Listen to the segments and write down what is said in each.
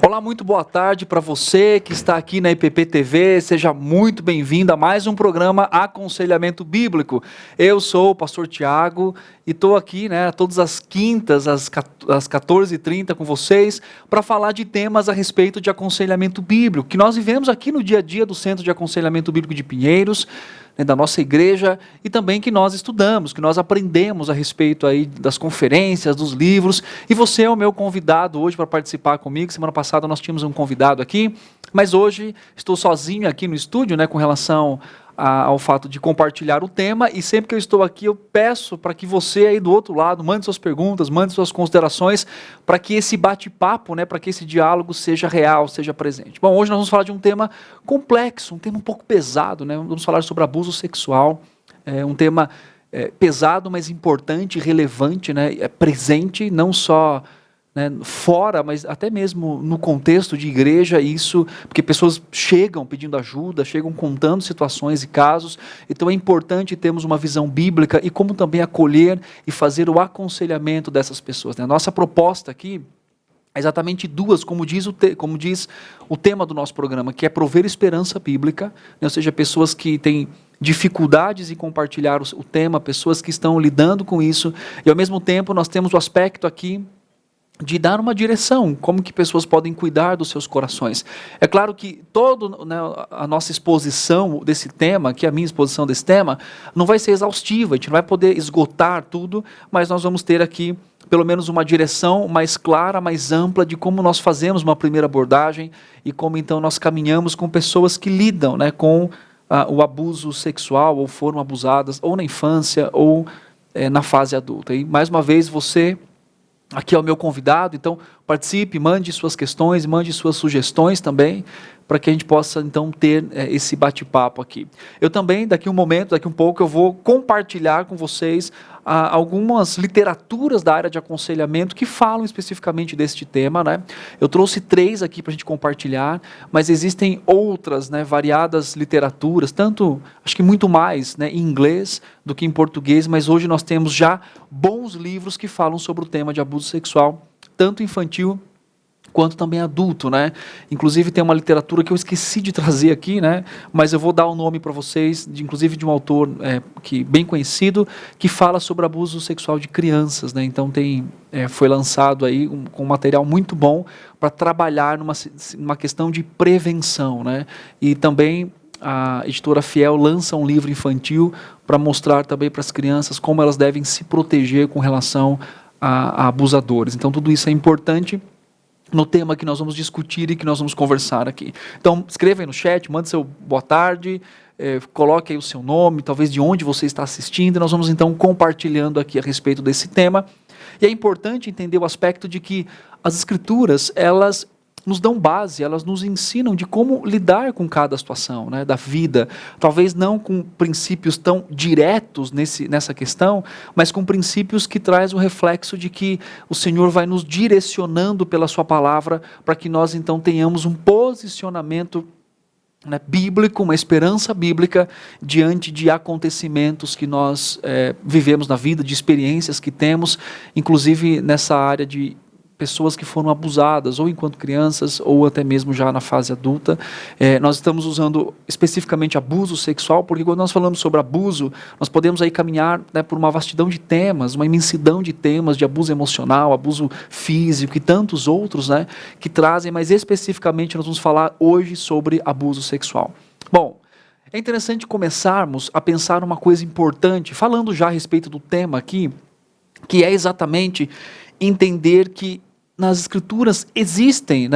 Olá, muito boa tarde para você que está aqui na IPP TV, seja muito bem-vindo a mais um programa Aconselhamento Bíblico. Eu sou o pastor Tiago e estou aqui, todas as quintas, às 14h30 com vocês, para falar de temas a respeito de aconselhamento bíblico, que nós vivemos aqui no dia a dia do Centro de Aconselhamento Bíblico de Pinheiros, da nossa igreja, e também que nós estudamos, que nós aprendemos a respeito aí das conferências, dos livros, e você é o meu convidado hoje para participar comigo. Semana passada nós tínhamos um convidado aqui, mas hoje estou sozinho aqui no estúdio, com relação ao fato de compartilhar o tema, e sempre que eu estou aqui eu peço para que você aí do outro lado mande suas perguntas, mande suas considerações, para que esse bate-papo, para que esse diálogo seja real, seja presente. Bom, hoje nós vamos falar de um tema complexo, um tema um pouco pesado, vamos falar sobre abuso sexual, um tema pesado, mas importante, relevante, presente, não só fora, mas até mesmo no contexto de igreja, isso, porque pessoas chegam pedindo ajuda, chegam contando situações e casos, então é importante termos uma visão bíblica e como também acolher e fazer o aconselhamento dessas pessoas. A nossa proposta aqui é exatamente duas, como diz o tema do nosso programa, que é prover esperança bíblica, ou seja, pessoas que têm dificuldades em compartilhar o tema, pessoas que estão lidando com isso, e ao mesmo tempo nós temos o aspecto aqui de dar uma direção, como que pessoas podem cuidar dos seus corações. É claro que toda a nossa exposição desse tema, que é a minha exposição desse tema, não vai ser exaustiva, a gente não vai poder esgotar tudo, mas nós vamos ter aqui pelo menos uma direção mais clara, mais ampla de como nós fazemos uma primeira abordagem e como então nós caminhamos com pessoas que lidam com o abuso sexual, ou foram abusadas, ou na infância, ou na fase adulta. E mais uma vez você aqui é o meu convidado, então participe, mande suas questões, mande suas sugestões também, para que a gente possa então ter esse bate-papo aqui. Eu também, daqui um pouco, eu vou compartilhar com vocês algumas literaturas da área de aconselhamento que falam especificamente deste tema. Eu trouxe 3 aqui para a gente compartilhar, mas existem outras, variadas literaturas, tanto, acho que muito mais em inglês do que em português, mas hoje nós temos já bons livros que falam sobre o tema de abuso sexual, tanto infantil quanto também adulto, Inclusive tem uma literatura que eu esqueci de trazer aqui, mas eu vou dar o nome para vocês, inclusive de um autor bem conhecido, que fala sobre abuso sexual de crianças, Então foi lançado aí com um material muito bom para trabalhar numa questão de prevenção, E também a editora Fiel lança um livro infantil para mostrar também para as crianças como elas devem se proteger com relação a abusadores. Então tudo isso é importante no tema que nós vamos discutir e que nós vamos conversar aqui. Então, escreva aí no chat, mande seu boa tarde, coloque aí o seu nome, talvez de onde você está assistindo, e nós vamos então compartilhando aqui a respeito desse tema. E é importante entender o aspecto de que as Escrituras, elas nos dão base, elas nos ensinam de como lidar com cada situação da vida, talvez não com princípios tão diretos nessa questão, mas com princípios que traz o reflexo de que o Senhor vai nos direcionando pela sua palavra, para que nós então tenhamos um posicionamento bíblico, uma esperança bíblica diante de acontecimentos que nós vivemos na vida, de experiências que temos, inclusive nessa área de pessoas que foram abusadas, ou enquanto crianças, ou até mesmo já na fase adulta. Nós estamos usando especificamente abuso sexual, porque quando nós falamos sobre abuso, nós podemos aí caminhar por uma vastidão de temas, uma imensidão de temas de abuso emocional, abuso físico e tantos outros, que trazem, mas especificamente nós vamos falar hoje sobre abuso sexual. Bom, é interessante começarmos a pensar uma coisa importante, falando já a respeito do tema aqui, que é exatamente entender que nas Escrituras existem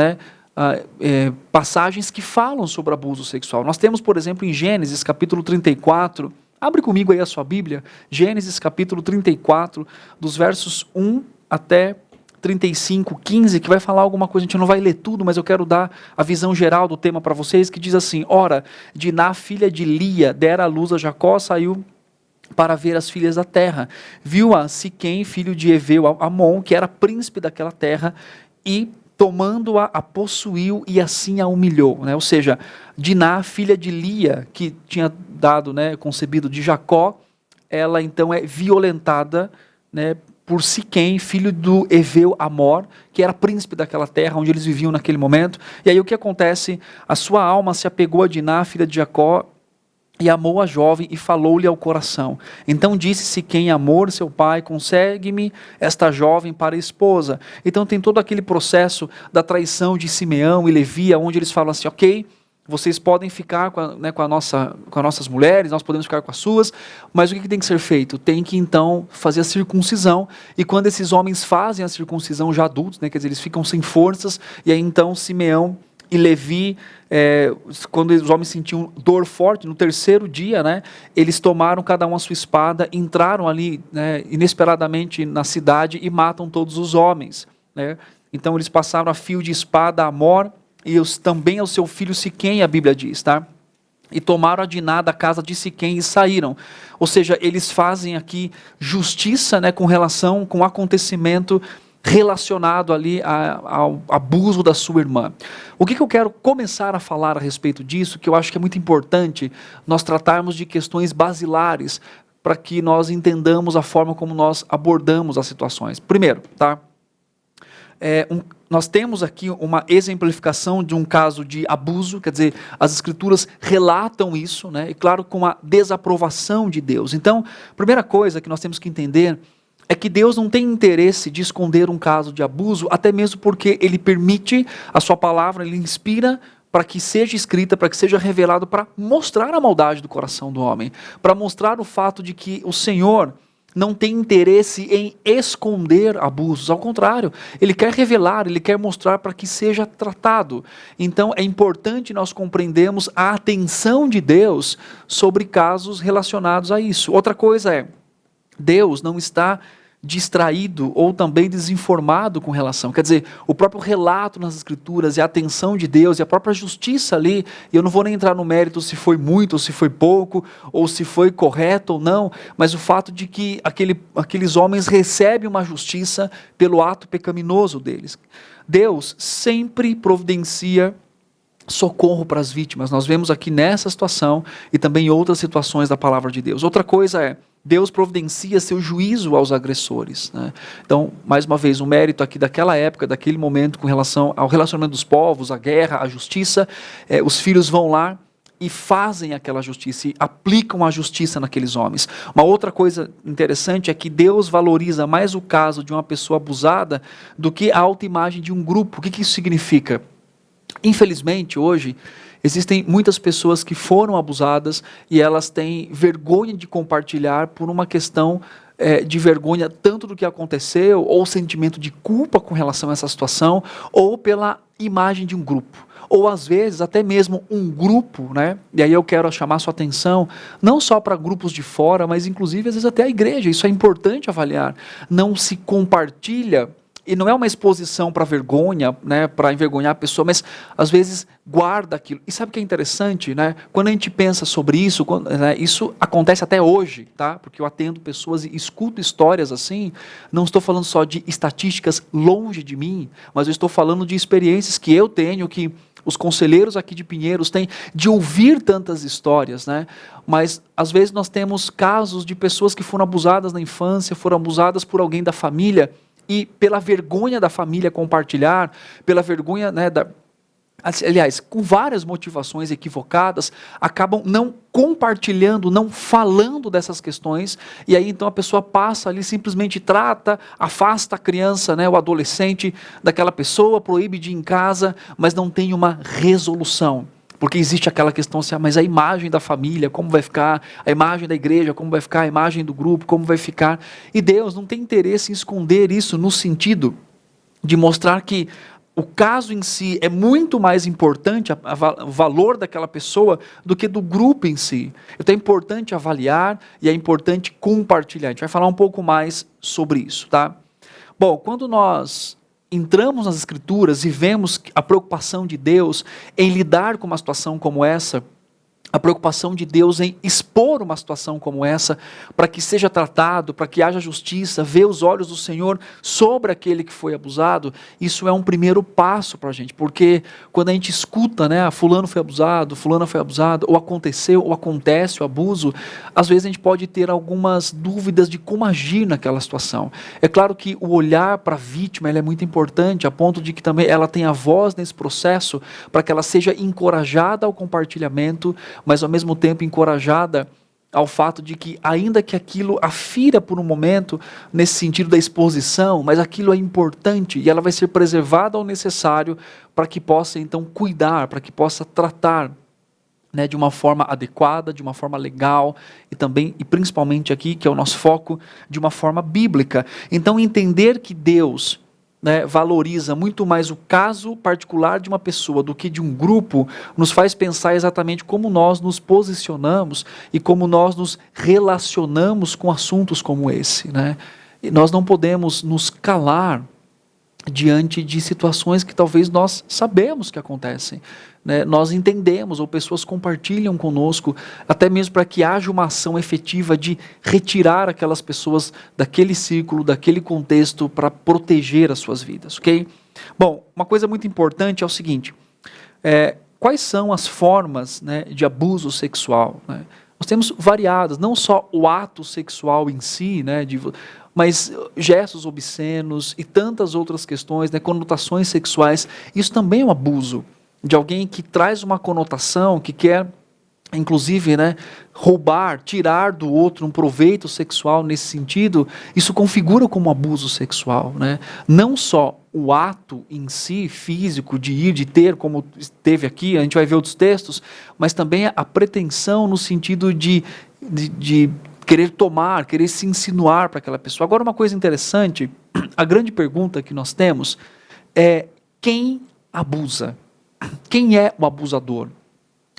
passagens que falam sobre abuso sexual. Nós temos, por exemplo, em Gênesis capítulo 34, abre comigo aí a sua Bíblia, Gênesis capítulo 34, dos versos 1 até 35, 15, que vai falar alguma coisa, a gente não vai ler tudo, mas eu quero dar a visão geral do tema para vocês, que diz assim: Ora, Diná, filha de Lia, dera à luz a Jacó, saiu para ver as filhas da terra. Viu-a Siquém, filho de Eveu, Amon, que era príncipe daquela terra, e tomando-a, a possuiu e assim a humilhou. Ou seja, Diná, filha de Lia, que tinha dado, concebido de Jacó, ela então é violentada por Siquém, filho do Eveu Amor, que era príncipe daquela terra onde eles viviam naquele momento. E aí o que acontece? A sua alma se apegou a Diná, filha de Jacó, e amou a jovem e falou-lhe ao coração. Então disse Siquém, amor, seu pai, consegue-me esta jovem para esposa. Então tem todo aquele processo da traição de Simeão e Levi, onde eles falam assim, ok, vocês podem ficar com as nossas mulheres, nós podemos ficar com as suas, mas o que tem que ser feito? Tem que então fazer a circuncisão, e quando esses homens fazem a circuncisão já adultos, quer dizer, eles ficam sem forças, e aí então Simeão e Levi, quando os homens sentiam dor forte, no terceiro dia, eles tomaram cada um a sua espada, entraram ali inesperadamente na cidade e matam todos os homens. Então eles passaram a fio de espada a Amor, e também ao seu filho Siquém, a Bíblia diz, tá? E tomaram a Diná da casa de Siquém e saíram. Ou seja, eles fazem aqui justiça com relação com o acontecimento relacionado ali ao abuso da sua irmã. O que eu quero começar a falar a respeito disso, que eu acho que é muito importante nós tratarmos de questões basilares para que nós entendamos a forma como nós abordamos as situações. Primeiro, tá? Nós temos aqui uma exemplificação de um caso de abuso, quer dizer, as escrituras relatam isso, e claro, com a desaprovação de Deus. Então, a primeira coisa que nós temos que entender é que Deus não tem interesse de esconder um caso de abuso, até mesmo porque Ele permite a sua palavra, Ele inspira para que seja escrita, para que seja revelado, para mostrar a maldade do coração do homem, para mostrar o fato de que o Senhor não tem interesse em esconder abusos, ao contrário, Ele quer revelar, Ele quer mostrar para que seja tratado. Então é importante nós compreendermos a atenção de Deus sobre casos relacionados a isso. Outra coisa é, Deus não está distraído ou também desinformado com relação, quer dizer, o próprio relato nas escrituras e a atenção de Deus e a própria justiça ali, e eu não vou nem entrar no mérito se foi muito ou se foi pouco, ou se foi correto ou não, mas o fato de que aqueles homens recebem uma justiça pelo ato pecaminoso deles. Deus sempre providencia socorro para as vítimas, nós vemos aqui nessa situação e também em outras situações da palavra de Deus. Outra coisa é, Deus providencia seu juízo aos agressores. Então, mais uma vez, o mérito aqui daquela época, daquele momento, com relação ao relacionamento dos povos, a guerra, a justiça, os filhos vão lá e fazem aquela justiça, e aplicam a justiça naqueles homens. Uma outra coisa interessante é que Deus valoriza mais o caso de uma pessoa abusada do que a autoimagem de um grupo. O que isso significa? Infelizmente, hoje, existem muitas pessoas que foram abusadas e elas têm vergonha de compartilhar por uma questão de vergonha tanto do que aconteceu, ou sentimento de culpa com relação a essa situação, ou pela imagem de um grupo. Ou às vezes até mesmo um grupo, e aí eu quero chamar a sua atenção, não só para grupos de fora, mas inclusive às vezes até a igreja, isso é importante avaliar, não se compartilha. E não é uma exposição para vergonha, para envergonhar a pessoa, mas às vezes guarda aquilo. E sabe o que é interessante? Quando a gente pensa sobre isso, isso acontece até hoje, tá? Porque eu atendo pessoas e escuto histórias assim, não estou falando só de estatísticas longe de mim, mas eu estou falando de experiências que eu tenho, que os conselheiros aqui de Pinheiros têm, de ouvir tantas histórias, mas às vezes nós temos casos de pessoas que foram abusadas na infância, foram abusadas por alguém da família, e pela vergonha da família compartilhar, pela vergonha, aliás, com várias motivações equivocadas, acabam não compartilhando, não falando dessas questões, e aí então a pessoa passa ali, simplesmente trata, afasta a criança, o adolescente daquela pessoa, proíbe de ir em casa, mas não tem uma resolução. Porque existe aquela questão assim, mas a imagem da família, como vai ficar? A imagem da igreja, como vai ficar? A imagem do grupo, como vai ficar? E Deus não tem interesse em esconder isso no sentido de mostrar que o caso em si é muito mais importante, o valor daquela pessoa, do que do grupo em si. Então é importante avaliar e é importante compartilhar. A gente vai falar um pouco mais sobre isso, tá? Bom, quando nós entramos nas escrituras e vemos a preocupação de Deus em lidar com uma situação como essa, a preocupação de Deus em expor uma situação como essa, para que seja tratado, para que haja justiça, ver os olhos do Senhor sobre aquele que foi abusado, isso é um primeiro passo para a gente, porque quando a gente escuta, né, fulano foi abusado, fulana foi abusada, ou aconteceu, ou acontece o abuso, às vezes a gente pode ter algumas dúvidas de como agir naquela situação. É claro que o olhar para a vítima é muito importante, a ponto de que também ela tenha voz nesse processo, para que ela seja encorajada ao compartilhamento, mas ao mesmo tempo encorajada ao fato de que, ainda que aquilo a fira por um momento, nesse sentido da exposição, mas aquilo é importante e ela vai ser preservada ao necessário para que possa então cuidar, para que possa tratar, né, de uma forma adequada, de uma forma legal e também, e principalmente aqui, que é o nosso foco, de uma forma bíblica. Então entender que Deus, né, valoriza muito mais o caso particular de uma pessoa do que de um grupo, nos faz pensar exatamente como nós nos posicionamos e como nós nos relacionamos com assuntos como esse, né? E nós não podemos nos calar diante de situações que talvez nós sabemos que acontecem, né? Nós entendemos, ou pessoas compartilham conosco, até mesmo para que haja uma ação efetiva de retirar aquelas pessoas daquele círculo, daquele contexto, para proteger as suas vidas, ok? Bom, uma coisa muito importante é o seguinte, quais são as formas, né, de abuso sexual, né? Nós temos variadas, não só o ato sexual em si, né, mas gestos obscenos e tantas outras questões, né, conotações sexuais. Isso também é um abuso de alguém que traz uma conotação, que quer, inclusive, né, roubar, tirar do outro um proveito sexual nesse sentido. Isso configura como abuso sexual, né? Não só o ato em si, físico, de ir, de ter, como teve aqui, a gente vai ver outros textos, mas também a pretensão no sentido de querer tomar, querer se insinuar para aquela pessoa. Agora, uma coisa interessante, a grande pergunta que nós temos é: quem abusa? Quem é o abusador?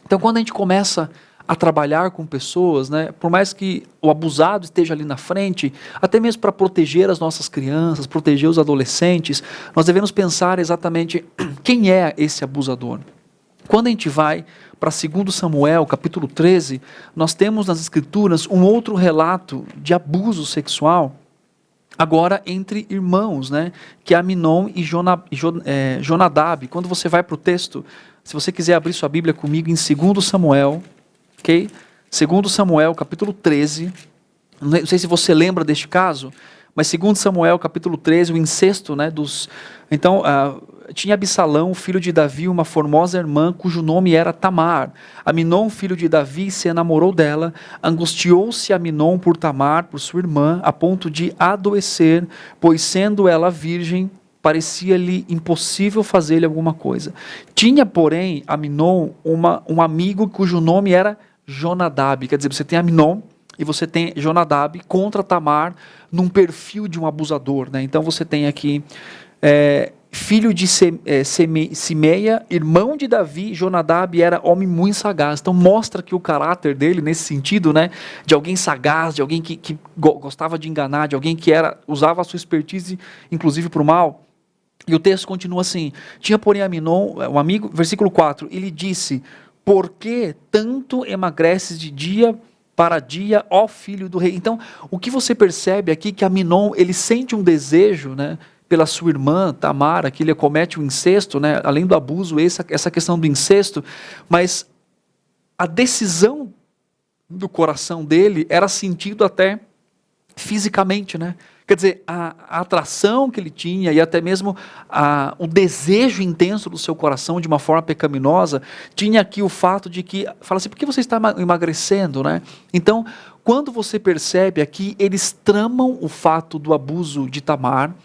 Então, quando a gente começa a trabalhar com pessoas, né, por mais que o abusado esteja ali na frente, até mesmo para proteger as nossas crianças, proteger os adolescentes, nós devemos pensar exatamente quem é esse abusador. Quando a gente vai para 2 Samuel, capítulo 13, nós temos nas Escrituras um outro relato de abuso sexual, agora entre irmãos, né, que é Aminon e Jonadab. Quando você vai para o texto, se você quiser abrir sua Bíblia comigo em 2 Samuel, ok? 2 Samuel, capítulo 13, não sei se você lembra deste caso, mas 2 Samuel, capítulo 13, o incesto, né, Então, tinha Absalão, filho de Davi, uma formosa irmã, cujo nome era Tamar. Aminon, filho de Davi, se enamorou dela, angustiou-se Aminon por Tamar, por sua irmã, a ponto de adoecer, pois sendo ela virgem, parecia-lhe impossível fazer-lhe alguma coisa. Tinha, porém, Aminon um amigo cujo nome era Jonadab. Quer dizer, você tem Aminon e você tem Jonadab contra Tamar num perfil de um abusador, né? Então você tem aqui filho de Simeia, irmão de Davi. Jonadab era homem muito sagaz. Então mostra que o caráter dele, nesse sentido, né, de alguém sagaz, de alguém que gostava de enganar, de alguém que usava a sua expertise, inclusive para o mal. E o texto continua assim: tinha, porém, Aminon, um amigo, versículo 4, ele disse: por que tanto emagreces de dia para dia, ó filho do rei? Então, o que você percebe aqui, que Aminon, ele sente um desejo, né, pela sua irmã Tamar, que ele comete o incesto, né, além do abuso, essa questão do incesto, mas a decisão do coração dele era sentido até fisicamente, né? Quer dizer, a atração que ele tinha e até mesmo o desejo intenso do seu coração de uma forma pecaminosa, tinha aqui o fato de que, fala assim, por que você está emagrecendo, né? Então, quando você percebe aqui, eles tramam o fato do abuso de Tamar,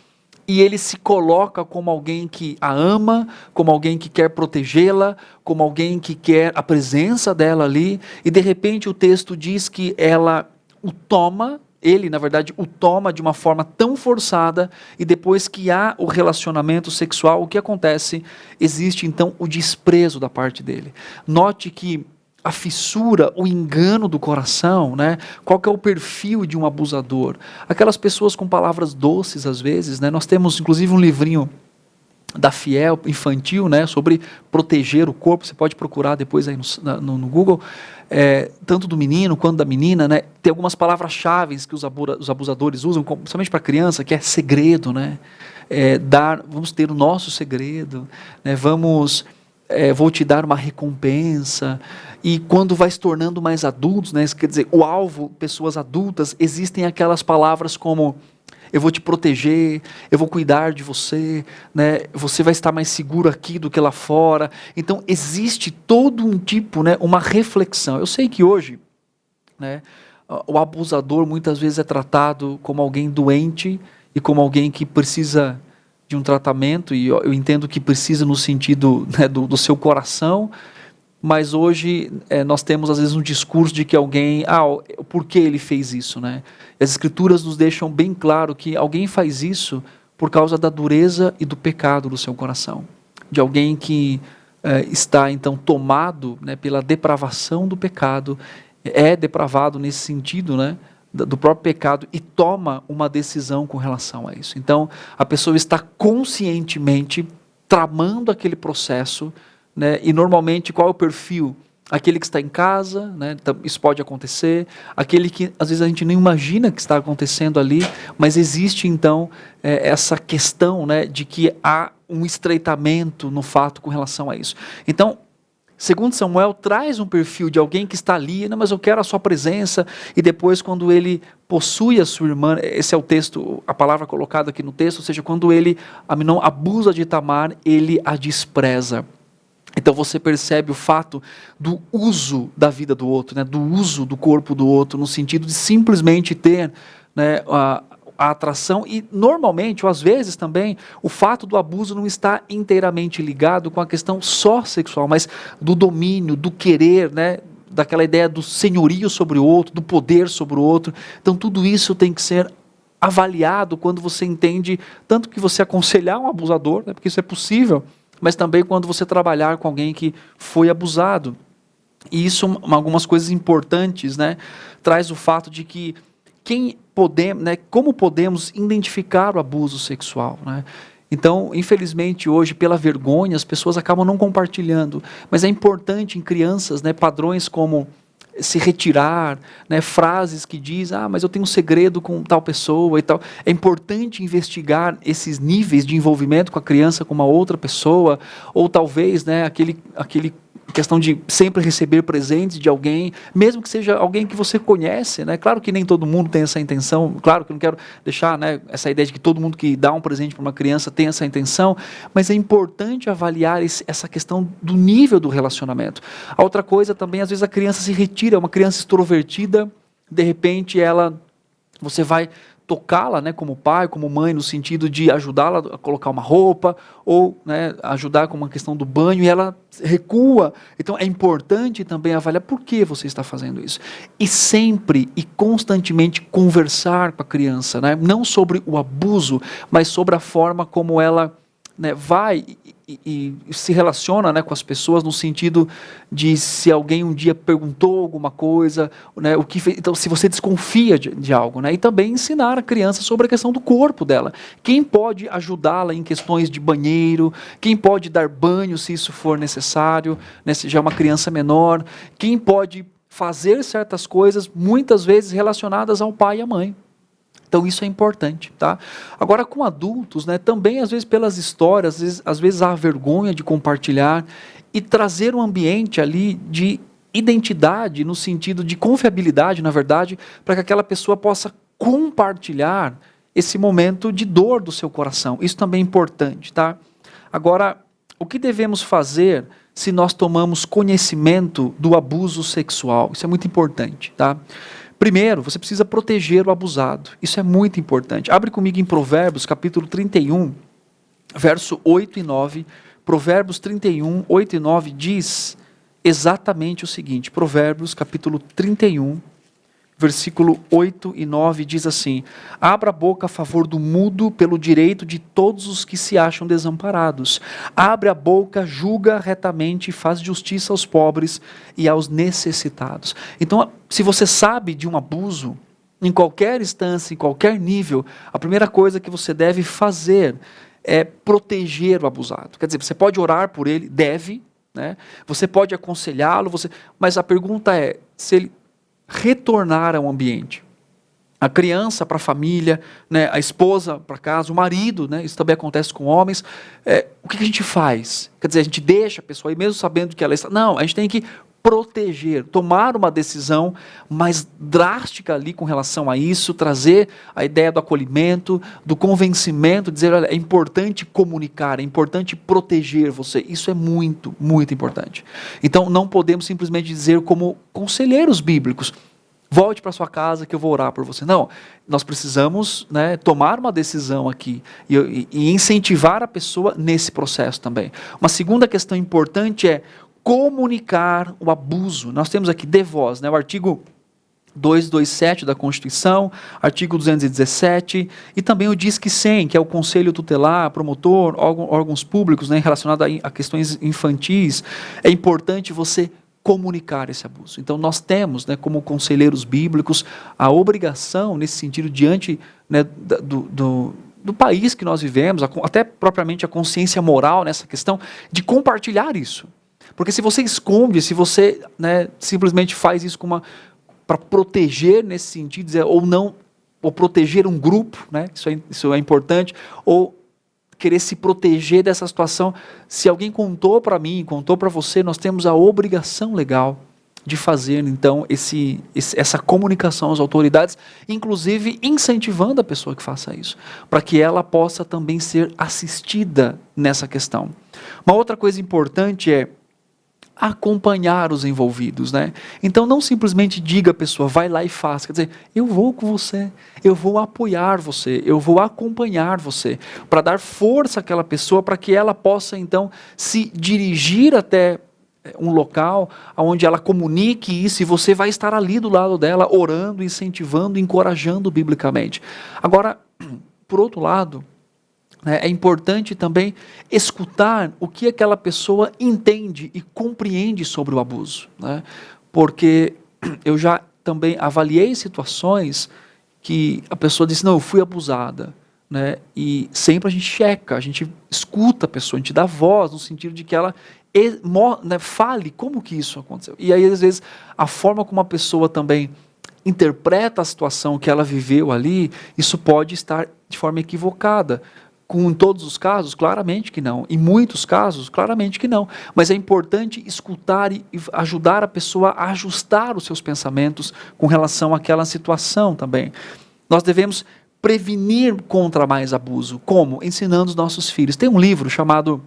e ele se coloca como alguém que a ama, como alguém que quer protegê-la, como alguém que quer a presença dela ali, e de repente o texto diz que ela o toma, ele, na verdade, o toma de uma forma tão forçada, e depois que há o relacionamento sexual, o que acontece? Existe então o desprezo da parte dele. Note que a fissura, o engano do coração, né? Qual que é o perfil de um abusador? Aquelas pessoas com palavras doces às vezes, né? Nós temos inclusive um livrinho da Fiel infantil, né, sobre proteger o corpo. Você pode procurar depois aí no Google, tanto do menino quanto da menina, né? Tem algumas palavras-chave que os abusadores usam, principalmente para criança, que é segredo, né? Vamos ter o nosso segredo, né? Vou te dar uma recompensa. E quando vai se tornando mais adultos, né, quer dizer, o alvo, pessoas adultas, existem aquelas palavras como: eu vou te proteger, eu vou cuidar de você, né? Você vai estar mais seguro aqui do que lá fora. Então existe todo um tipo, né, uma reflexão. Eu sei que hoje, né, o abusador muitas vezes é tratado como alguém doente e como alguém que precisa de um tratamento, e eu entendo que precisa no sentido, né, do seu coração. Mas hoje nós temos às vezes um discurso de que alguém, por que ele fez isso, né? As Escrituras nos deixam bem claro que alguém faz isso por causa da dureza e do pecado do seu coração. De alguém que está então tomado, né, pela depravação do pecado, é depravado nesse sentido, né, do próprio pecado, e toma uma decisão com relação a isso. Então a pessoa está conscientemente tramando aquele processo, né? E normalmente qual é o perfil? Aquele que está em casa, né? Isso pode acontecer, aquele que às vezes a gente nem imagina que está acontecendo ali, mas existe então essa questão, né, de que há um estreitamento no fato com relação a isso. Então, segundo Samuel, traz um perfil de alguém que está ali, não, mas eu quero a sua presença, e depois quando ele possui a sua irmã, esse é o texto, a palavra colocada aqui no texto, ou seja, quando Amnon abusa de Tamar, ele a despreza. Então você percebe o fato do uso da vida do outro, né, do uso do corpo do outro, no sentido de simplesmente ter, né, a atração, e normalmente, ou às vezes também, o fato do abuso não está inteiramente ligado com a questão só sexual, mas do domínio, do querer, né, daquela ideia do senhorio sobre o outro, do poder sobre o outro. Então tudo isso tem que ser avaliado quando você entende, tanto que você aconselhar um abusador, né, porque isso é possível, mas também quando você trabalhar com alguém que foi abusado. E isso, algumas coisas importantes, né, traz o fato de que como podemos identificar o abuso sexual, né? Então, infelizmente, hoje, pela vergonha, as pessoas acabam não compartilhando, mas é importante em crianças, né, padrões como se retirar, né, frases que dizem, mas eu tenho um segredo com tal pessoa e tal. É importante investigar esses níveis de envolvimento com a criança com uma outra pessoa, ou talvez, né, aquele questão de sempre receber presentes de alguém, mesmo que seja alguém que você conhece, né? Claro que nem todo mundo tem essa intenção, claro que eu não quero deixar, né, essa ideia de que todo mundo que dá um presente para uma criança tem essa intenção, mas é importante avaliar essa questão do nível do relacionamento. A outra coisa também, às vezes a criança se retira, é uma criança extrovertida, de repente você vai tocá-la, né, como pai, como mãe, no sentido de ajudá-la a colocar uma roupa, ou, né, ajudar com uma questão do banho, e ela recua. Então é importante também avaliar por que você está fazendo isso. E sempre e constantemente conversar com a criança, né, não sobre o abuso, mas sobre a forma como ela, né, vai e se relaciona, né, com as pessoas, no sentido de se alguém um dia perguntou alguma coisa, né, o que fez, então se você desconfia de algo, né, e também ensinar a criança sobre a questão do corpo dela. Quem pode ajudá-la em questões de banheiro, quem pode dar banho se isso for necessário, né, se já é uma criança menor, quem pode fazer certas coisas, muitas vezes relacionadas ao pai e à mãe. Então isso é importante, tá? Agora com adultos, né, também às vezes pelas histórias, às vezes há vergonha de compartilhar e trazer um ambiente ali de identidade, no sentido de confiabilidade, na verdade, para que aquela pessoa possa compartilhar esse momento de dor do seu coração. Isso também é importante, tá? Agora, o que devemos fazer se nós tomamos conhecimento do abuso sexual? Isso é muito importante, tá? Primeiro, você precisa proteger o abusado. Isso é muito importante. Abre comigo em Provérbios, capítulo 31, verso 8 e 9. Provérbios 31, 8 e 9 diz exatamente o seguinte. Provérbios, capítulo 31, versículo 8 e 9 diz assim: abra a boca a favor do mudo pelo direito de todos os que se acham desamparados. Abre a boca, julga retamente e faz justiça aos pobres e aos necessitados. Então, se você sabe de um abuso, em qualquer instância, em qualquer nível, a primeira coisa que você deve fazer proteger o abusado. Quer dizer, você pode orar por ele, deve, né? Você pode aconselhá-lo, mas a pergunta é, se ele retornar ao ambiente, a criança para a família, né, a esposa para casa, o marido, né, isso também acontece com homens, o que a gente faz? Quer dizer, a gente deixa a pessoa aí, mesmo sabendo que ela está... Não, a gente tem que proteger, tomar uma decisão mais drástica ali com relação a isso, trazer a ideia do acolhimento, do convencimento, dizer, olha, é importante comunicar, é importante proteger você, isso é muito, muito importante. Então, não podemos simplesmente dizer como conselheiros bíblicos, volte para sua casa que eu vou orar por você. Não, nós precisamos, né, tomar uma decisão aqui e incentivar a pessoa nesse processo também. Uma segunda questão importante é comunicar o abuso. Nós temos aqui de voz, né, o artigo 227 da Constituição, artigo 217, e também o Disque 100, que é o Conselho Tutelar, promotor, órgãos públicos, né, relacionado a questões infantis. É importante você comunicar esse abuso. Então nós temos, né, como conselheiros bíblicos, a obrigação, nesse sentido, diante, né, do país que nós vivemos, até propriamente a consciência moral nessa questão, de compartilhar isso. Porque se você esconde, se você, né, simplesmente faz isso para proteger nesse sentido, ou proteger um grupo, né, isso é importante, ou querer se proteger dessa situação. Se alguém contou para mim, contou para você, nós temos a obrigação legal de fazer, então, essa comunicação às autoridades, inclusive incentivando a pessoa que faça isso, para que ela possa também ser assistida nessa questão. Uma outra coisa importante é acompanhar os envolvidos, né? Então não simplesmente diga à pessoa, vai lá e faça, quer dizer, eu vou com você, eu vou apoiar você, eu vou acompanhar você, para dar força àquela pessoa, para que ela possa então se dirigir até um local onde ela comunique isso, e você vai estar ali do lado dela, orando, incentivando, encorajando biblicamente. Agora, por outro lado, é importante também escutar o que aquela pessoa entende e compreende sobre o abuso, né? Porque eu já também avaliei situações que a pessoa disse, não, eu fui abusada, né? E sempre a gente checa, a gente escuta a pessoa, a gente dá voz no sentido de que ela, né, fale como que isso aconteceu. E aí, às vezes, a forma como a pessoa também interpreta a situação que ela viveu ali, isso pode estar de forma equivocada. Em todos os casos? Claramente que não. Em muitos casos? Claramente que não. Mas é importante escutar e ajudar a pessoa a ajustar os seus pensamentos com relação àquela situação também. Nós devemos prevenir contra mais abuso. Como? Ensinando os nossos filhos. Tem um livro chamado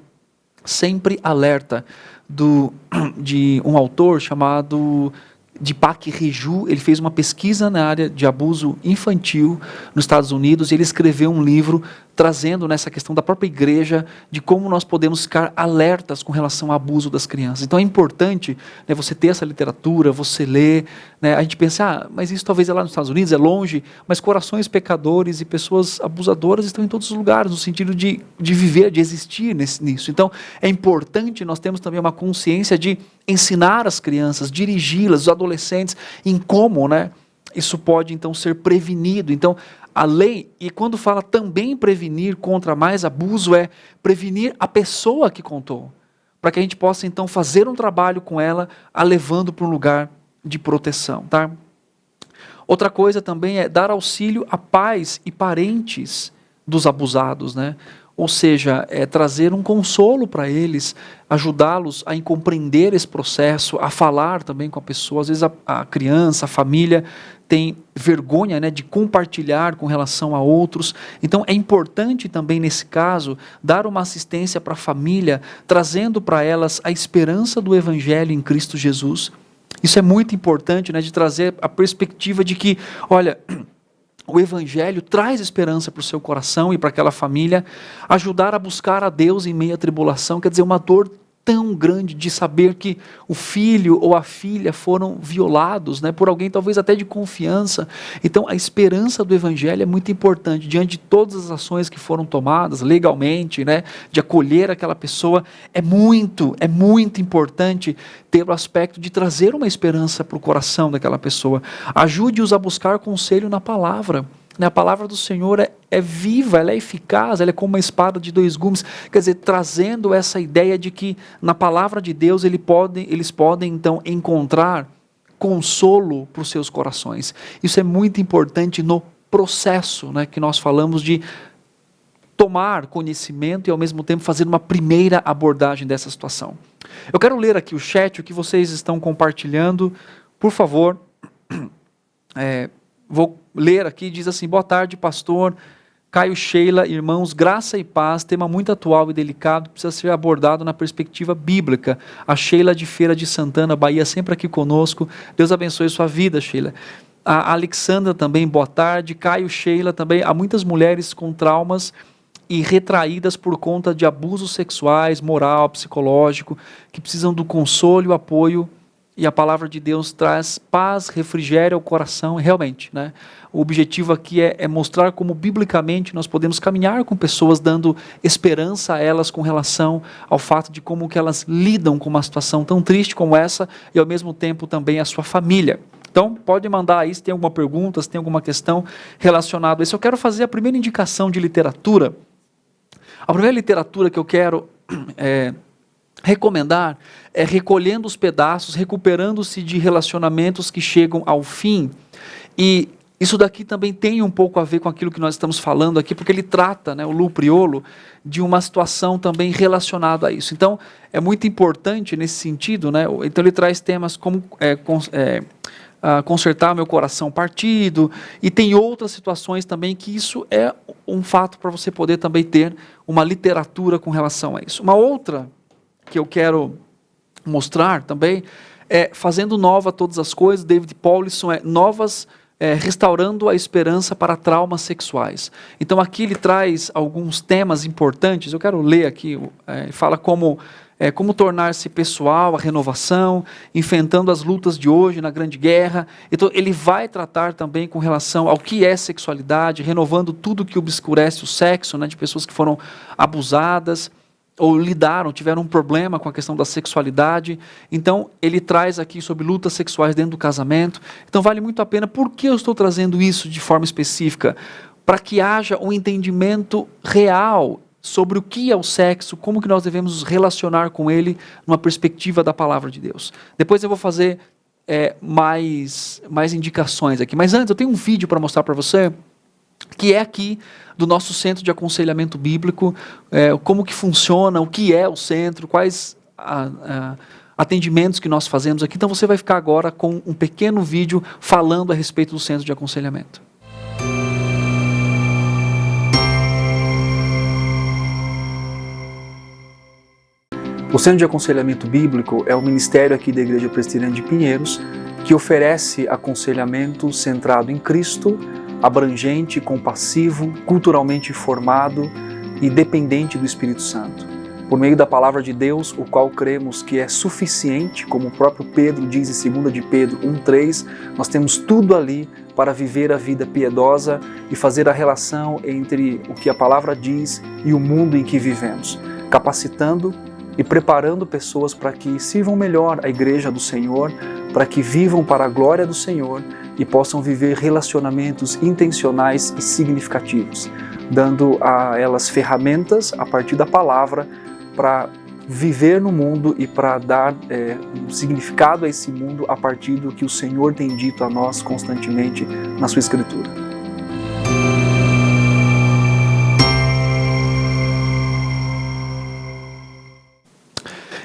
Sempre Alerta, de um autor chamado Deepak Reju. Ele fez uma pesquisa na área de abuso infantil nos Estados Unidos, e ele escreveu um livro trazendo nessa questão da própria igreja, de como nós podemos ficar alertas com relação ao abuso das crianças. Então é importante, né, você ter essa literatura, você ler, né, a gente pensa, mas isso talvez é lá nos Estados Unidos, é longe, mas corações pecadores e pessoas abusadoras estão em todos os lugares, no sentido de viver, de existir nisso. Então é importante, nós temos também uma consciência de ensinar as crianças, dirigi-las, os adolescentes, em como, né, isso pode então ser prevenido. Então a lei, e quando fala também prevenir contra mais abuso, é prevenir a pessoa que contou, para que a gente possa então fazer um trabalho com ela, a levando para um lugar de proteção, tá? Outra coisa também é dar auxílio a pais e parentes dos abusados, né? Ou seja, trazer um consolo para eles, ajudá-los a compreender esse processo, a falar também com a pessoa. Às vezes a criança, a família tem vergonha, né, de compartilhar com relação a outros. Então é importante também nesse caso dar uma assistência para a família, trazendo para elas a esperança do Evangelho em Cristo Jesus. Isso é muito importante, né, de trazer a perspectiva de que, olha, o Evangelho traz esperança para o seu coração e para aquela família, ajudar a buscar a Deus em meio à tribulação, quer dizer, uma dor tão grande de saber que o filho ou a filha foram violados, né, por alguém talvez até de confiança. Então a esperança do Evangelho é muito importante, diante de todas as ações que foram tomadas legalmente, né, de acolher aquela pessoa. É muito importante ter o aspecto de trazer uma esperança para o coração daquela pessoa. Ajude-os a buscar conselho na palavra. A palavra do Senhor é viva, ela é eficaz, ela é como uma espada de dois gumes, quer dizer, trazendo essa ideia de que na palavra de Deus eles podem então encontrar consolo para os seus corações. Isso é muito importante no processo, né, que nós falamos de tomar conhecimento e ao mesmo tempo fazer uma primeira abordagem dessa situação. Eu quero ler aqui o chat, o que vocês estão compartilhando, por favor. Vou ler aqui, diz assim: boa tarde, pastor Caio, Sheila, irmãos, graça e paz, tema muito atual e delicado, precisa ser abordado na perspectiva bíblica. A Sheila de Feira de Santana, Bahia, sempre aqui conosco. Deus abençoe sua vida, Sheila. A Alexandra também, boa tarde. Caio, Sheila também. Há muitas mulheres com traumas e retraídas por conta de abusos sexuais, moral, psicológico, que precisam do consolo e o apoio. E a palavra de Deus traz paz, refrigério ao coração, realmente, né? O objetivo aqui é mostrar como biblicamente nós podemos caminhar com pessoas, dando esperança a elas com relação ao fato de como que elas lidam com uma situação tão triste como essa e ao mesmo tempo também a sua família. Então, pode mandar aí se tem alguma pergunta, se tem alguma questão relacionada a isso. Eu quero fazer a primeira indicação de literatura. A primeira literatura que eu quero recomendar é Recolhendo os Pedaços, recuperando-se de relacionamentos que chegam ao fim. E isso daqui também tem um pouco a ver com aquilo que nós estamos falando aqui, porque ele trata, né, o Lu Priolo, de uma situação também relacionada a isso. Então, é muito importante nesse sentido, né? Então ele traz temas como consertar meu coração partido, e tem outras situações também que isso é um fato para você poder também ter uma literatura com relação a isso. Uma outra que eu quero mostrar também é Fazendo Nova Todas as Coisas, David Paulison, restaurando a esperança para traumas sexuais. Então aqui ele traz alguns temas importantes, eu quero ler aqui, fala como tornar-se pessoal, a renovação, enfrentando as lutas de hoje na Grande Guerra. Então ele vai tratar também com relação ao que é sexualidade, renovando tudo que obscurece o sexo, né, de pessoas que foram abusadas, ou tiveram um problema com a questão da sexualidade. Então, ele traz aqui sobre lutas sexuais dentro do casamento. Então, vale muito a pena. Por que eu estou trazendo isso de forma específica? Para que haja um entendimento real sobre o que é o sexo, como que nós devemos nos relacionar com ele, numa perspectiva da palavra de Deus. Depois eu vou fazer mais indicações aqui. Mas antes, eu tenho um vídeo para mostrar para você, que é aqui do nosso centro de aconselhamento bíblico, como que funciona, o que é o centro, quais atendimentos que nós fazemos aqui. Então você vai ficar agora com um pequeno vídeo falando a respeito do centro de aconselhamento. O Centro de Aconselhamento Bíblico é o ministério aqui da Igreja Presbiteriana de Pinheiros, que oferece aconselhamento centrado em Cristo, abrangente, compassivo, culturalmente formado e dependente do Espírito Santo. Por meio da palavra de Deus, o qual cremos que é suficiente, como o próprio Pedro diz em 2 de Pedro 1,3, nós temos tudo ali para viver a vida piedosa e fazer a relação entre o que a palavra diz e o mundo em que vivemos, capacitando e preparando pessoas para que sirvam melhor a igreja do Senhor, para que vivam para a glória do Senhor e possam viver relacionamentos intencionais e significativos, dando a elas ferramentas a partir da palavra para viver no mundo e para dar um significado a esse mundo a partir do que o Senhor tem dito a nós constantemente na sua Escritura.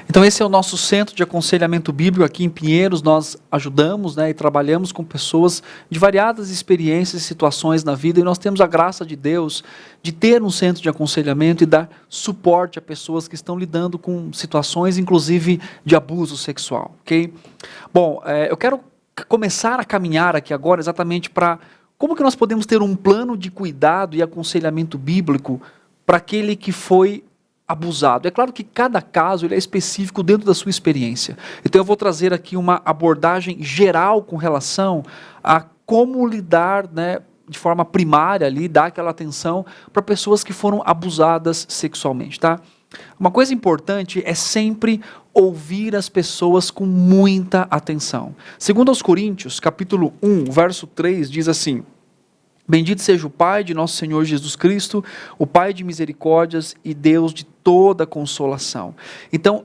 Então esse é o nosso centro de aconselhamento bíblico aqui em Pinheiros. Nós ajudamos, né, e trabalhamos com pessoas de variadas experiências e situações na vida, e nós temos a graça de Deus de ter um centro de aconselhamento e dar suporte a pessoas que estão lidando com situações, inclusive, de abuso sexual, ok? Bom, eu quero começar a caminhar aqui agora exatamente para como que nós podemos ter um plano de cuidado e aconselhamento bíblico para aquele que foi abusado. É claro que cada caso ele é específico dentro da sua experiência. Então eu vou trazer aqui uma abordagem geral com relação a como lidar, né, de forma primária ali, dar aquela atenção para pessoas que foram abusadas sexualmente, tá? Uma coisa importante é sempre ouvir as pessoas com muita atenção. Segundo aos Coríntios, capítulo 1, verso 3, diz assim: Bendito seja o Pai de nosso Senhor Jesus Cristo, o Pai de misericórdias e Deus de toda consolação. Então,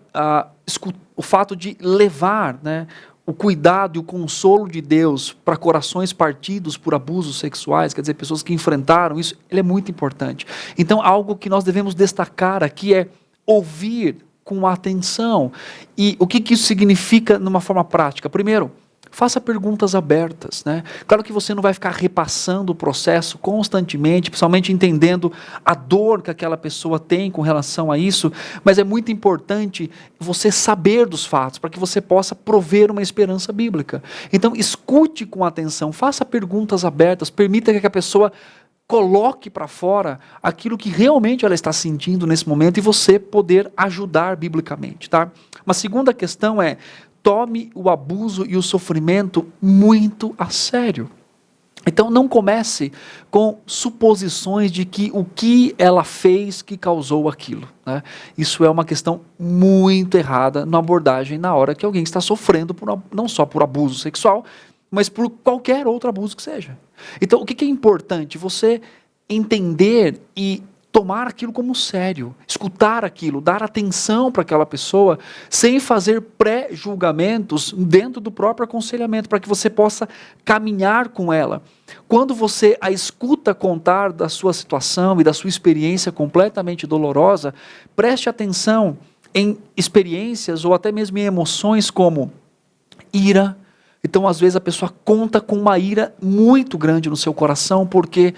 o fato de levar, né, o cuidado e o consolo de Deus para corações partidos por abusos sexuais, quer dizer, pessoas que enfrentaram isso, ele é muito importante. Então, algo que nós devemos destacar aqui é ouvir com atenção. E o que isso significa numa forma prática? Primeiro, faça perguntas abertas, né? Claro que você não vai ficar repassando o processo constantemente, principalmente entendendo a dor que aquela pessoa tem com relação a isso, mas é muito importante você saber dos fatos, para que você possa prover uma esperança bíblica. Então, escute com atenção, faça perguntas abertas, permita que a pessoa coloque para fora aquilo que realmente ela está sentindo nesse momento e você poder ajudar biblicamente, tá? Uma segunda questão é: tome o abuso e o sofrimento muito a sério. Então não comece com suposições de que o que ela fez que causou aquilo, né? Isso é uma questão muito errada na abordagem na hora que alguém está sofrendo não só por abuso sexual, mas por qualquer outro abuso que seja. Então o que é importante? Você entender e tomar aquilo como sério, escutar aquilo, dar atenção para aquela pessoa, sem fazer pré-julgamentos dentro do próprio aconselhamento, para que você possa caminhar com ela. Quando você a escuta contar da sua situação e da sua experiência completamente dolorosa, preste atenção em experiências ou até mesmo em emoções como ira. Então, às vezes, a pessoa conta com uma ira muito grande no seu coração, porque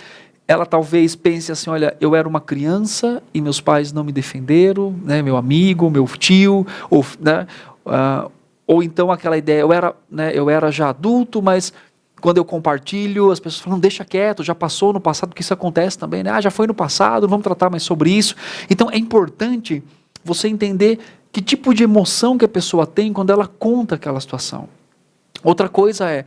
ela talvez pense assim: olha, eu era uma criança e meus pais não me defenderam, né, meu amigo, meu tio, ou então aquela ideia, eu era já adulto, mas quando eu compartilho, as pessoas falam: deixa quieto, já passou no passado, porque isso acontece também, né? Já foi no passado, não vamos tratar mais sobre isso. Então é importante você entender que tipo de emoção que a pessoa tem quando ela conta aquela situação. Outra coisa é: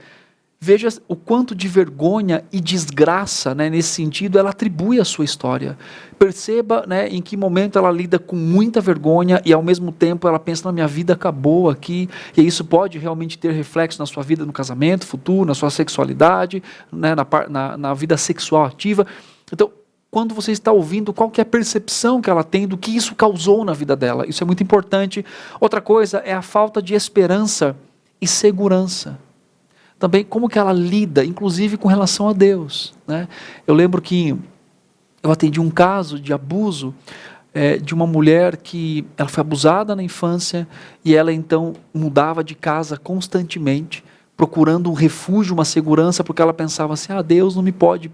veja o quanto de vergonha e desgraça, né, nesse sentido, ela atribui à sua história. Perceba, né, em que momento ela lida com muita vergonha e ao mesmo tempo ela pensa: na minha vida acabou aqui, e isso pode realmente ter reflexo na sua vida no casamento futuro, na sua sexualidade, né, na vida sexual ativa. Então, quando você está ouvindo, qual que é a percepção que ela tem do que isso causou na vida dela? Isso é muito importante. Outra coisa é a falta de esperança e segurança. Também como que ela lida, inclusive com relação a Deus, né? Eu lembro que eu atendi um caso de abuso de uma mulher que ela foi abusada na infância e ela então mudava de casa constantemente, procurando um refúgio, uma segurança, porque ela pensava assim: Deus não me pode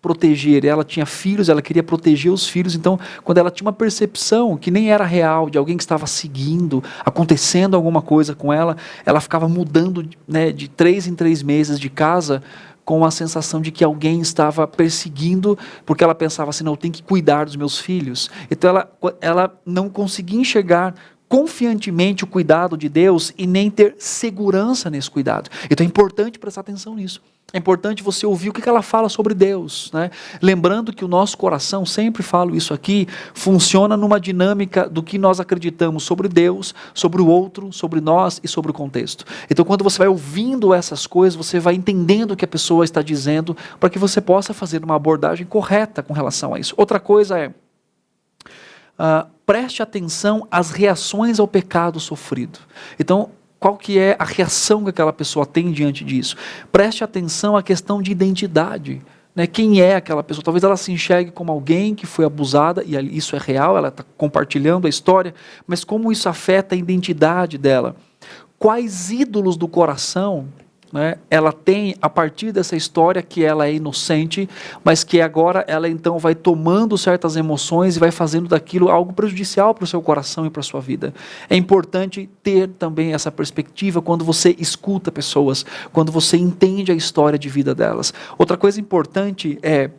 proteger. Ela tinha filhos, ela queria proteger os filhos. Então, quando ela tinha uma percepção que nem era real, de alguém que estava seguindo, acontecendo alguma coisa com ela, ela ficava mudando, né, de 3 em 3 meses de casa, com a sensação de que alguém estava perseguindo, porque ela pensava assim: não, eu tenho que cuidar dos meus filhos. Então ela não conseguia enxergar confiantemente o cuidado de Deus e nem ter segurança nesse cuidado. Então é importante prestar atenção nisso. É importante você ouvir o que ela fala sobre Deus, né? Lembrando que o nosso coração, sempre falo isso aqui, funciona numa dinâmica do que nós acreditamos sobre Deus, sobre o outro, sobre nós e sobre o contexto. Então, quando você vai ouvindo essas coisas, você vai entendendo o que a pessoa está dizendo, para que você possa fazer uma abordagem correta com relação a isso. Outra coisa é: preste atenção às reações ao pecado sofrido. Então, qual que é a reação que aquela pessoa tem diante disso? Preste atenção à questão de identidade, né? Quem é aquela pessoa? Talvez ela se enxergue como alguém que foi abusada, e isso é real, ela está compartilhando a história, mas como isso afeta a identidade dela? Quais ídolos do coração, né, ela tem a partir dessa história, que ela é inocente, mas que agora ela então vai tomando certas emoções e vai fazendo daquilo algo prejudicial para o seu coração e para a sua vida. É importante ter também essa perspectiva quando você escuta pessoas, quando você entende a história de vida delas. Outra coisa importante é: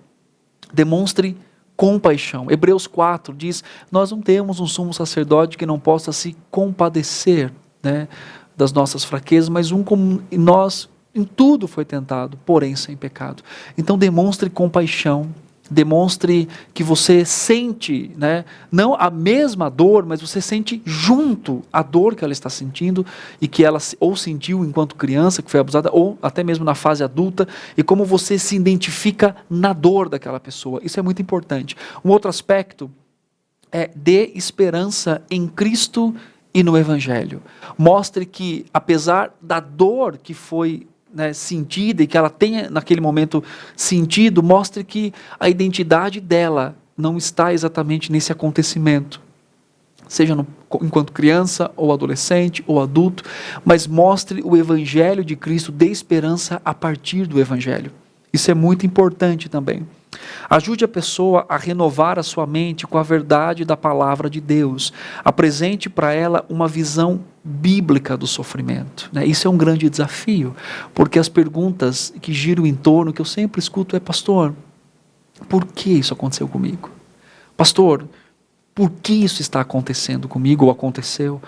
demonstre compaixão. Hebreus 4 diz: nós não temos um sumo sacerdote que não possa se compadecer, né, das nossas fraquezas, mas como nós em tudo foi tentado, porém sem pecado. Então demonstre compaixão, Demonstre que você sente, né, não a mesma dor, mas você sente junto a dor que ela está sentindo e que ela ou sentiu enquanto criança, que foi abusada, ou até mesmo na fase adulta, e como você se identifica na dor daquela pessoa. Isso é muito importante. Um outro aspecto é dê esperança em Cristo e no Evangelho. Mostre que, apesar da dor que foi, né, sentida e que ela tenha naquele momento sentido, mostre que a identidade dela não está exatamente nesse acontecimento, seja enquanto criança, ou adolescente, ou adulto, mas mostre o Evangelho de Cristo, dê esperança a partir do Evangelho. Isso é muito importante também. Ajude a pessoa a renovar a sua mente com a verdade da palavra de Deus. Apresente para ela uma visão bíblica do sofrimento, né? Isso é um grande desafio, porque as perguntas que giram em torno, que eu sempre escuto é: pastor, por que isso aconteceu comigo? Pastor, por que isso está acontecendo comigo ou aconteceu?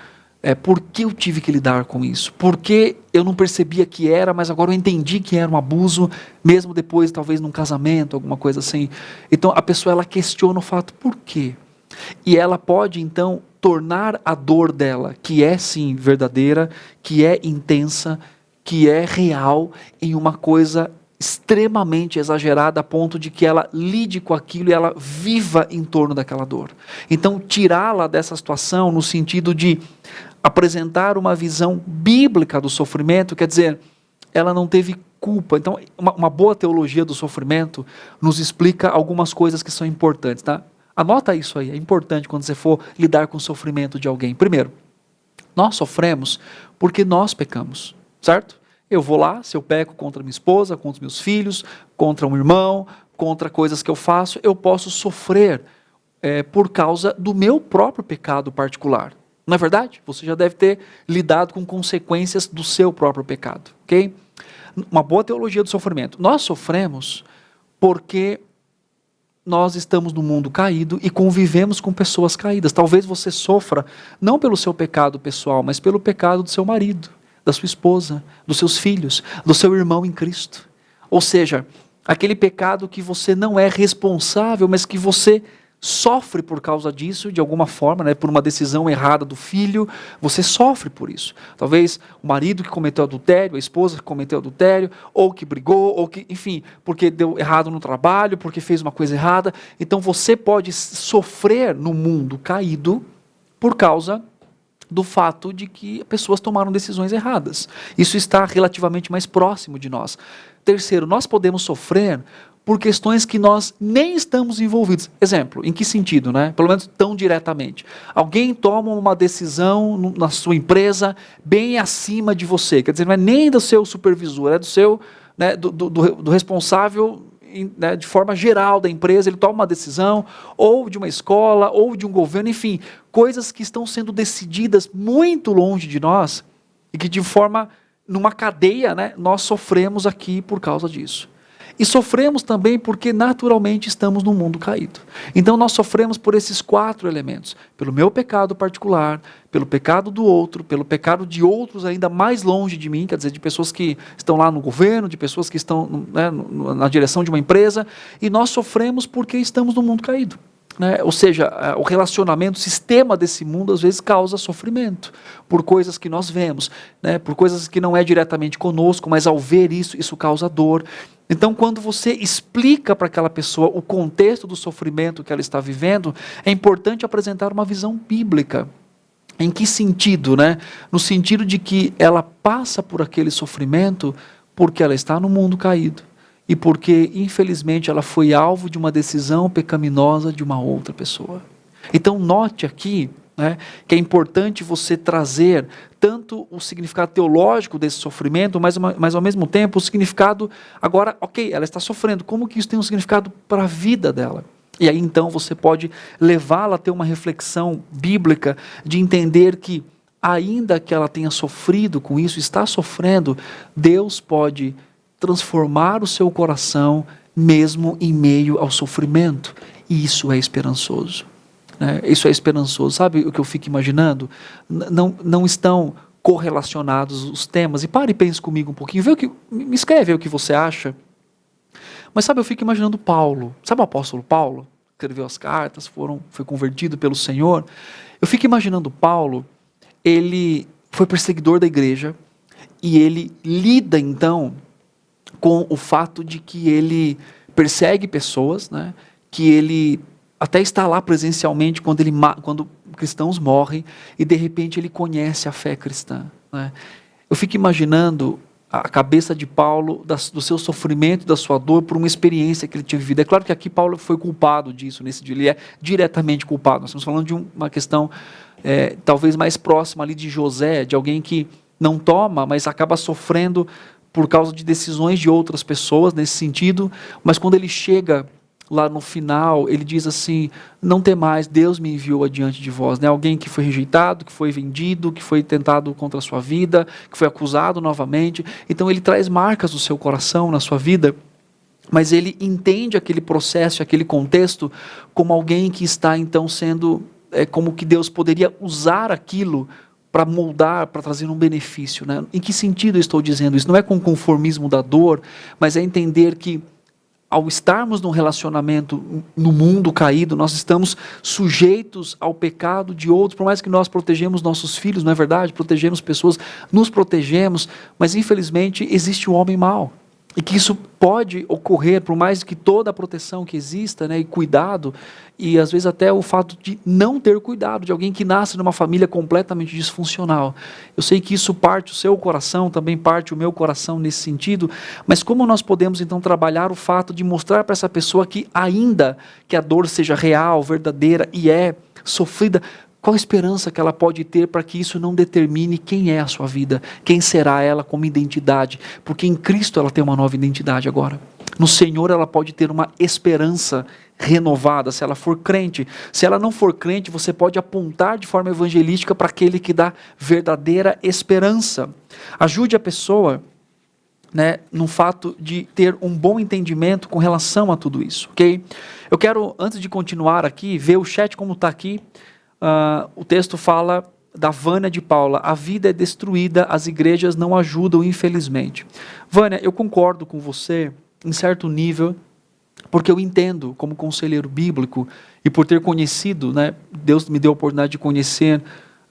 Por que eu tive que lidar com isso? Por que eu não percebia que era, mas agora eu entendi que era um abuso, mesmo depois, talvez num casamento, alguma coisa assim. Então a pessoa, ela questiona o fato: por quê? E ela pode então tornar a dor dela, que é sim verdadeira, que é intensa, que é real, em uma coisa extremamente exagerada, a ponto de que ela lide com aquilo e ela viva em torno daquela dor. Então tirá-la dessa situação no sentido de apresentar uma visão bíblica do sofrimento, quer dizer, ela não teve culpa. Então, uma boa teologia do sofrimento nos explica algumas coisas que são importantes, tá? Anota isso aí, é importante quando você for lidar com o sofrimento de alguém. Primeiro, nós sofremos porque nós pecamos, certo? Eu vou lá, se eu peco contra minha esposa, contra meus filhos, contra um irmão, contra coisas que eu faço, eu posso sofrer por causa do meu próprio pecado particular. Não é verdade? Você já deve ter lidado com consequências do seu próprio pecado, ok? Uma boa teologia do sofrimento. Nós sofremos porque nós estamos no mundo caído e convivemos com pessoas caídas. Talvez você sofra não pelo seu pecado pessoal, mas pelo pecado do seu marido, da sua esposa, dos seus filhos, do seu irmão em Cristo. Ou seja, aquele pecado que você não é responsável, mas que você sofre por causa disso, de alguma forma, né, por uma decisão errada do filho, você sofre por isso. Talvez o marido que cometeu adultério, a esposa que cometeu adultério, ou que brigou, ou que, enfim, porque deu errado no trabalho, porque fez uma coisa errada. Então você pode sofrer no mundo caído por causa do fato de que pessoas tomaram decisões erradas. Isso está relativamente mais próximo de nós. Terceiro, nós podemos sofrer por questões que nós nem estamos envolvidos. Exemplo, em que sentido, né? Pelo menos tão diretamente. Alguém toma uma decisão na sua empresa bem acima de você, quer dizer, não é nem do seu supervisor, é do seu, né, do responsável, né, de forma geral da empresa. Ele toma uma decisão, ou de uma escola, ou de um governo, enfim, coisas que estão sendo decididas muito longe de nós, e que de forma, numa cadeia, né, nós sofremos aqui por causa disso. E sofremos também porque naturalmente estamos num mundo caído. Então nós sofremos por esses 4 elementos: pelo meu pecado particular, pelo pecado do outro, pelo pecado de outros ainda mais longe de mim, quer dizer, de pessoas que estão lá no governo, de pessoas que estão, né, na direção de uma empresa, e nós sofremos porque estamos no mundo caído. Ou seja, o relacionamento, o sistema desse mundo às vezes causa sofrimento, por coisas que nós vemos, né, por coisas que não é diretamente conosco, mas ao ver isso, isso causa dor. Então quando você explica para aquela pessoa o contexto do sofrimento que ela está vivendo, é importante apresentar uma visão bíblica. Em que sentido? Né? No sentido de que ela passa por aquele sofrimento porque ela está no mundo caído. E porque, infelizmente, ela foi alvo de uma decisão pecaminosa de uma outra pessoa. Então, note aqui, né, que é importante você trazer tanto o significado teológico desse sofrimento, mas ao mesmo tempo o significado, agora, ok, ela está sofrendo, como que isso tem um significado para a vida dela? E aí então você pode levá-la a ter uma reflexão bíblica de entender que, ainda que ela tenha sofrido com isso, está sofrendo, Deus pode transformar o seu coração mesmo em meio ao sofrimento. E isso é esperançoso. Né? Isso é esperançoso. Sabe o que eu fico imaginando? Não estão correlacionados os temas. E pare e pense comigo um pouquinho. Me escreve aí o que você acha. Mas sabe, eu fico imaginando Paulo. Sabe o apóstolo Paulo? Escreveu as cartas, foi convertido pelo Senhor. Eu fico imaginando Paulo, ele foi perseguidor da igreja e ele lida então com o fato de que ele persegue pessoas, né? Que ele até está lá presencialmente quando cristãos morrem e de repente ele conhece a fé cristã, né? Eu fico imaginando a cabeça de Paulo, do seu sofrimento, da sua dor, por uma experiência que ele tinha vivido. É claro que aqui Paulo foi culpado disso, nesse dia, ele é diretamente culpado. Nós estamos falando de uma questão talvez mais próxima ali de José, de alguém que não toma, mas acaba sofrendo por causa de decisões de outras pessoas nesse sentido, mas quando ele chega lá no final, ele diz assim, não temais, Deus me enviou adiante de vós, né? Alguém que foi rejeitado, que foi vendido, que foi tentado contra a sua vida, que foi acusado novamente, então ele traz marcas do seu coração, na sua vida, mas ele entende aquele processo, aquele contexto, como alguém que está então sendo, como que Deus poderia usar aquilo para moldar, para trazer um benefício, né? Em que sentido eu estou dizendo isso? Não é com o conformismo da dor, mas é entender que ao estarmos num relacionamento no mundo caído, nós estamos sujeitos ao pecado de outros, por mais que nós protegemos nossos filhos, não é verdade? Protegemos pessoas, nos protegemos, mas infelizmente existe o homem mau. E que isso pode ocorrer, por mais que toda a proteção que exista, né, e cuidado, e às vezes até o fato de não ter cuidado, de alguém que nasce numa família completamente disfuncional. Eu sei que isso parte o seu coração, também parte o meu coração nesse sentido, mas como nós podemos então trabalhar o fato de mostrar para essa pessoa que ainda que a dor seja real, verdadeira e sofrida, qual a esperança que ela pode ter para que isso não determine quem é a sua vida, quem será ela como identidade, porque em Cristo ela tem uma nova identidade agora. No Senhor ela pode ter uma esperança renovada, se ela for crente. Se ela não for crente, você pode apontar de forma evangelística para aquele que dá verdadeira esperança. Ajude a pessoa, né, no fato de ter um bom entendimento com relação a tudo isso, ok? Eu quero, antes de continuar aqui, ver o chat como está aqui. O texto fala da Vânia de Paula, a vida é destruída, as igrejas não ajudam, infelizmente. Vânia, eu concordo com você em certo nível, porque eu entendo como conselheiro bíblico e por ter conhecido, né, Deus me deu a oportunidade de conhecer,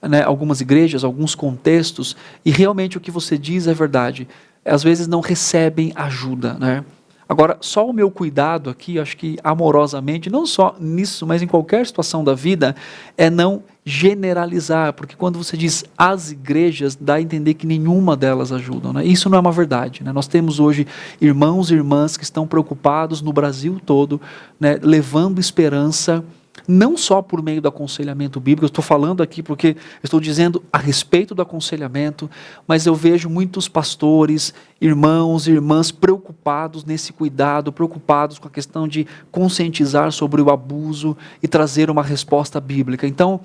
né, algumas igrejas, alguns contextos, e realmente o que você diz é verdade. Às vezes não recebem ajuda, né? Agora, só o meu cuidado aqui, acho que amorosamente, não só nisso, mas em qualquer situação da vida, é não generalizar, porque quando você diz as igrejas, dá a entender que nenhuma delas ajudam, né? Isso não é uma verdade, né? Nós temos hoje irmãos e irmãs que estão preocupados no Brasil todo, né, levando esperança, não só por meio do aconselhamento bíblico, eu estou falando aqui porque eu estou dizendo a respeito do aconselhamento, mas eu vejo muitos pastores, irmãos e irmãs preocupados nesse cuidado, preocupados com a questão de conscientizar sobre o abuso e trazer uma resposta bíblica. Então,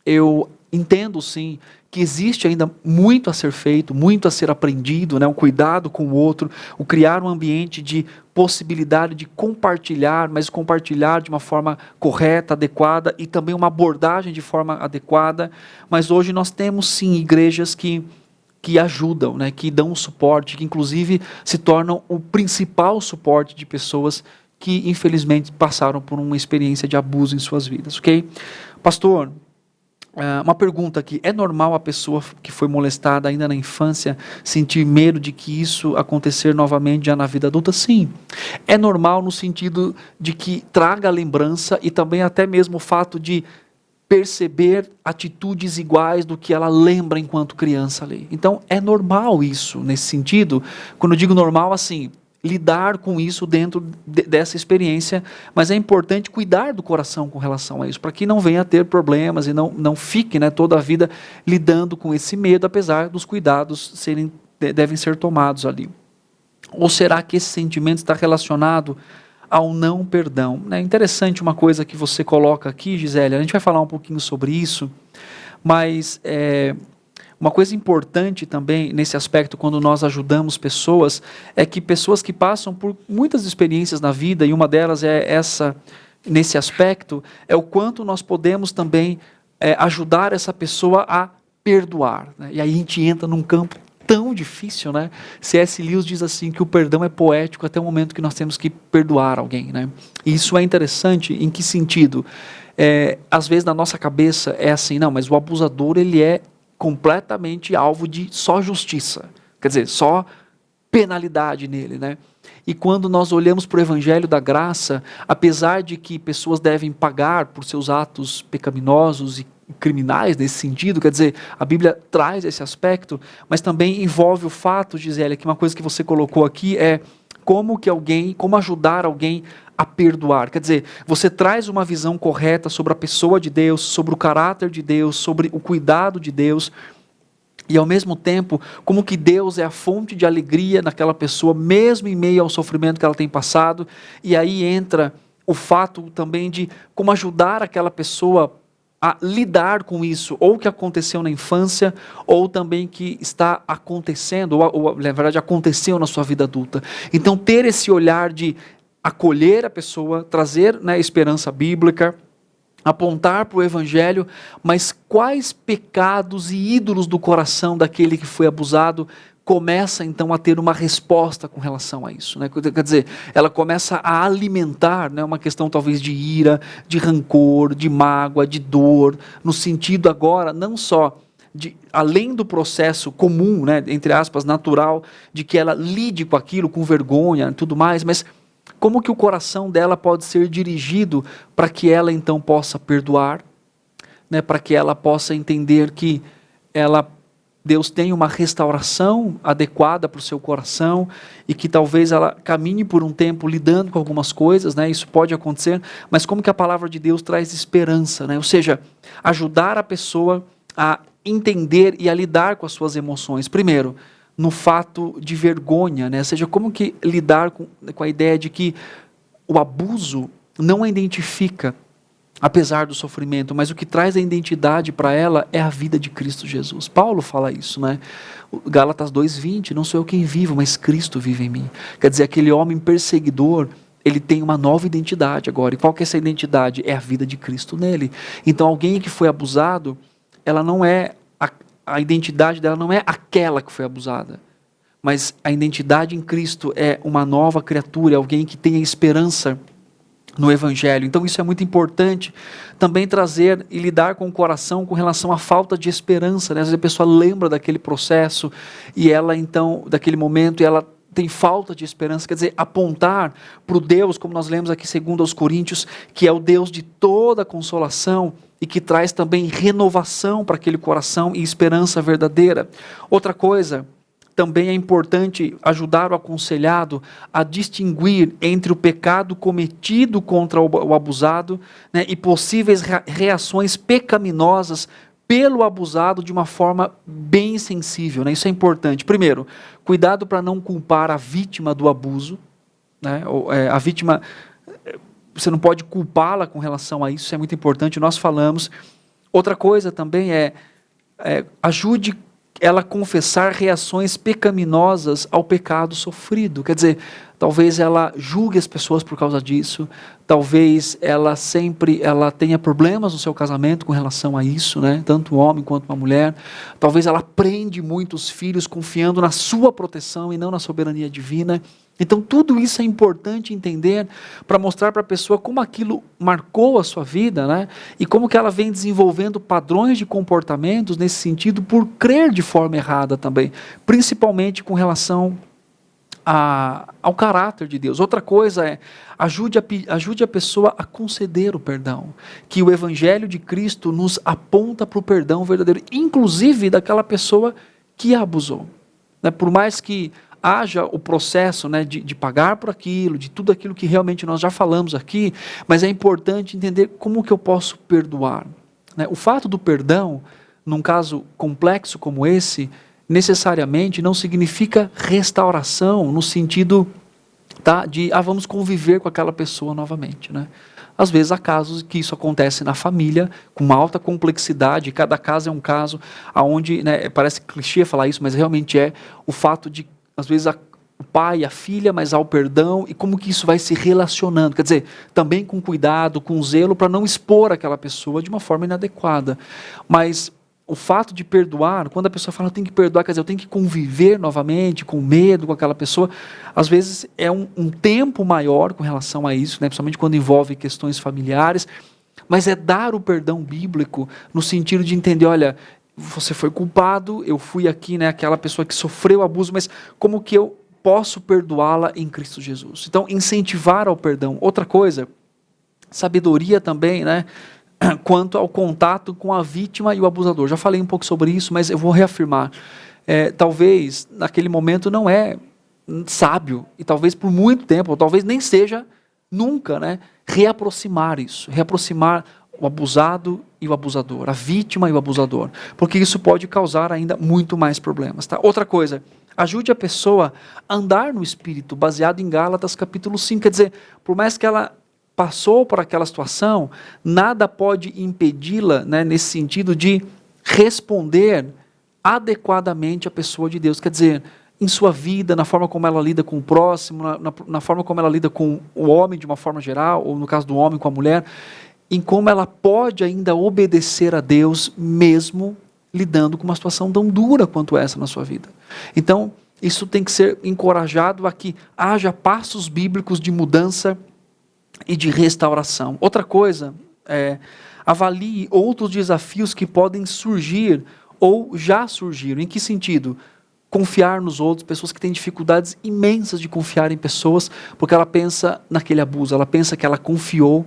eu entendo sim que existe ainda muito a ser feito, muito a ser aprendido, né? O cuidado com o outro, o criar um ambiente de possibilidade de compartilhar, mas compartilhar de uma forma correta, adequada e também uma abordagem de forma adequada. Mas hoje nós temos sim igrejas que ajudam, né? Que dão suporte, que inclusive se tornam o principal suporte de pessoas que infelizmente passaram por uma experiência de abuso em suas vidas, ok? Pastor, uma pergunta aqui, é normal a pessoa que foi molestada ainda na infância sentir medo de que isso acontecer novamente já na vida adulta? Sim, é normal no sentido de que traga a lembrança e também até mesmo o fato de perceber atitudes iguais do que ela lembra enquanto criança ali. Então é normal isso, nesse sentido, quando eu digo normal assim, lidar com isso dentro dessa experiência, mas é importante cuidar do coração com relação a isso, para que não venha a ter problemas e não fique, né, toda a vida lidando com esse medo, apesar dos cuidados devem ser tomados ali. Ou será que esse sentimento está relacionado ao não perdão? É interessante uma coisa que você coloca aqui, Gisele, a gente vai falar um pouquinho sobre isso, mas uma coisa importante também nesse aspecto, quando nós ajudamos pessoas, é que pessoas que passam por muitas experiências na vida, e uma delas é essa, nesse aspecto, é o quanto nós podemos também ajudar essa pessoa a perdoar, né? E aí a gente entra num campo tão difícil, né? C.S. Lewis diz assim que o perdão é poético até o momento que nós temos que perdoar alguém, né? E isso é interessante em que sentido? Às vezes na nossa cabeça é assim, não, mas o abusador ele é completamente alvo de só justiça, quer dizer, só penalidade nele, né? E quando nós olhamos para o Evangelho da Graça, apesar de que pessoas devem pagar por seus atos pecaminosos e criminais nesse sentido, quer dizer, a Bíblia traz esse aspecto, mas também envolve o fato, Gisele, que uma coisa que você colocou aqui é como ajudar alguém a perdoar. Quer dizer, você traz uma visão correta sobre a pessoa de Deus, sobre o caráter de Deus, sobre o cuidado de Deus, e ao mesmo tempo, como que Deus é a fonte de alegria naquela pessoa, mesmo em meio ao sofrimento que ela tem passado, e aí entra o fato também de como ajudar aquela pessoa a lidar com isso, ou que aconteceu na infância, ou também que está acontecendo, ou na verdade aconteceu na sua vida adulta. Então ter esse olhar de acolher a pessoa, trazer, né, esperança bíblica, apontar para o Evangelho, mas quais pecados e ídolos do coração daquele que foi abusado começa então a ter uma resposta com relação a isso, né? Quer dizer, ela começa a alimentar, né, uma questão talvez de ira, de rancor, de mágoa, de dor, no sentido agora não só além do processo comum, né, entre aspas, natural, de que ela lide com aquilo, com vergonha e tudo mais, mas como que o coração dela pode ser dirigido para que ela então possa perdoar, né, para que ela possa entender que Deus tem uma restauração adequada para o seu coração e que talvez ela caminhe por um tempo lidando com algumas coisas, né, isso pode acontecer, mas como que a palavra de Deus traz esperança, né, ou seja, ajudar a pessoa a entender e a lidar com as suas emoções. Primeiro, no fato de vergonha, né? Ou seja, como que lidar com a ideia de que o abuso não a identifica, apesar do sofrimento, mas o que traz a identidade para ela é a vida de Cristo Jesus. Paulo fala isso, né? Gálatas 2:20, não sou eu quem vivo, mas Cristo vive em mim. Quer dizer, aquele homem perseguidor, ele tem uma nova identidade agora. E qual que é essa identidade? É a vida de Cristo nele. Então alguém que foi abusado, ela não é a identidade dela não é aquela que foi abusada, mas a identidade em Cristo é uma nova criatura, é alguém que tem a esperança no Evangelho. Então isso é muito importante também trazer e lidar com o coração com relação à falta de esperança, né? Às vezes a pessoa lembra daquele processo e ela então, daquele momento, e ela tem falta de esperança, quer dizer, apontar para o Deus, como nós lemos aqui segundo aos Coríntios, que é o Deus de toda consolação e que traz também renovação para aquele coração e esperança verdadeira. Outra coisa, também é importante ajudar o aconselhado a distinguir entre o pecado cometido contra o abusado, né, e possíveis reações pecaminosas pelo abusado de uma forma bem sensível, né? Isso é importante. Primeiro, cuidado para não culpar a vítima do abuso, né? A vítima, você não pode culpá-la com relação a isso, isso é muito importante, nós falamos. Outra coisa também ajude ela a confessar reações pecaminosas ao pecado sofrido. Quer dizer, talvez ela julgue as pessoas por causa disso, talvez ela tenha problemas no seu casamento com relação a isso, né? Tanto o homem quanto a mulher. Talvez ela prende muitos filhos confiando na sua proteção e não na soberania divina. Então tudo isso é importante entender para mostrar para a pessoa como aquilo marcou a sua vida, né? E como que ela vem desenvolvendo padrões de comportamentos nesse sentido por crer de forma errada também, principalmente com relação ao caráter de Deus. Outra coisa ajude a pessoa a conceder o perdão, que o Evangelho de Cristo nos aponta para o perdão verdadeiro, inclusive daquela pessoa que a abusou, né? Por mais que haja o processo, né, de pagar por aquilo, de tudo aquilo que realmente nós já falamos aqui, mas é importante entender como que eu posso perdoar, né? O fato do perdão, num caso complexo como esse, necessariamente não significa restauração no sentido, tá, de vamos conviver com aquela pessoa novamente, né? Às vezes há casos que isso acontece na família, com uma alta complexidade, cada caso é um caso onde, né, parece clichê falar isso, mas realmente o fato de, às vezes, o pai, a filha, mas há o perdão, e como que isso vai se relacionando, quer dizer, também com cuidado, com zelo, para não expor aquela pessoa de uma forma inadequada, mas o fato de perdoar, quando a pessoa fala, eu tenho que perdoar, quer dizer, eu tenho que conviver novamente com medo com aquela pessoa, às vezes é um tempo maior com relação a isso, né? Principalmente quando envolve questões familiares, mas é dar o perdão bíblico no sentido de entender, olha, você foi culpado, eu fui aqui, né, aquela pessoa que sofreu abuso, mas como que eu posso perdoá-la em Cristo Jesus? Então, incentivar ao perdão. Outra coisa, sabedoria também, né? Quanto ao contato com a vítima e o abusador. Já falei um pouco sobre isso, mas eu vou reafirmar. Talvez, naquele momento, não é sábio, e talvez por muito tempo, ou talvez nem seja nunca, né? Reaproximar isso, reaproximar o abusado e o abusador, a vítima e o abusador, porque isso pode causar ainda muito mais problemas. Tá? Outra coisa, ajude a pessoa a andar no Espírito, baseado em Gálatas capítulo 5, quer dizer, por mais que ela passou por aquela situação, nada pode impedi-la, né, nesse sentido de responder adequadamente à pessoa de Deus. Quer dizer, em sua vida, na forma como ela lida com o próximo, na forma como ela lida com o homem de uma forma geral, ou no caso do homem com a mulher, em como ela pode ainda obedecer a Deus, mesmo lidando com uma situação tão dura quanto essa na sua vida. Então, isso tem que ser encorajado a que haja passos bíblicos de mudança e de restauração. Outra coisa, avalie outros desafios que podem surgir ou já surgiram. Em que sentido? Confiar nos outros, pessoas que têm dificuldades imensas de confiar em pessoas, porque ela pensa naquele abuso, ela pensa que ela confiou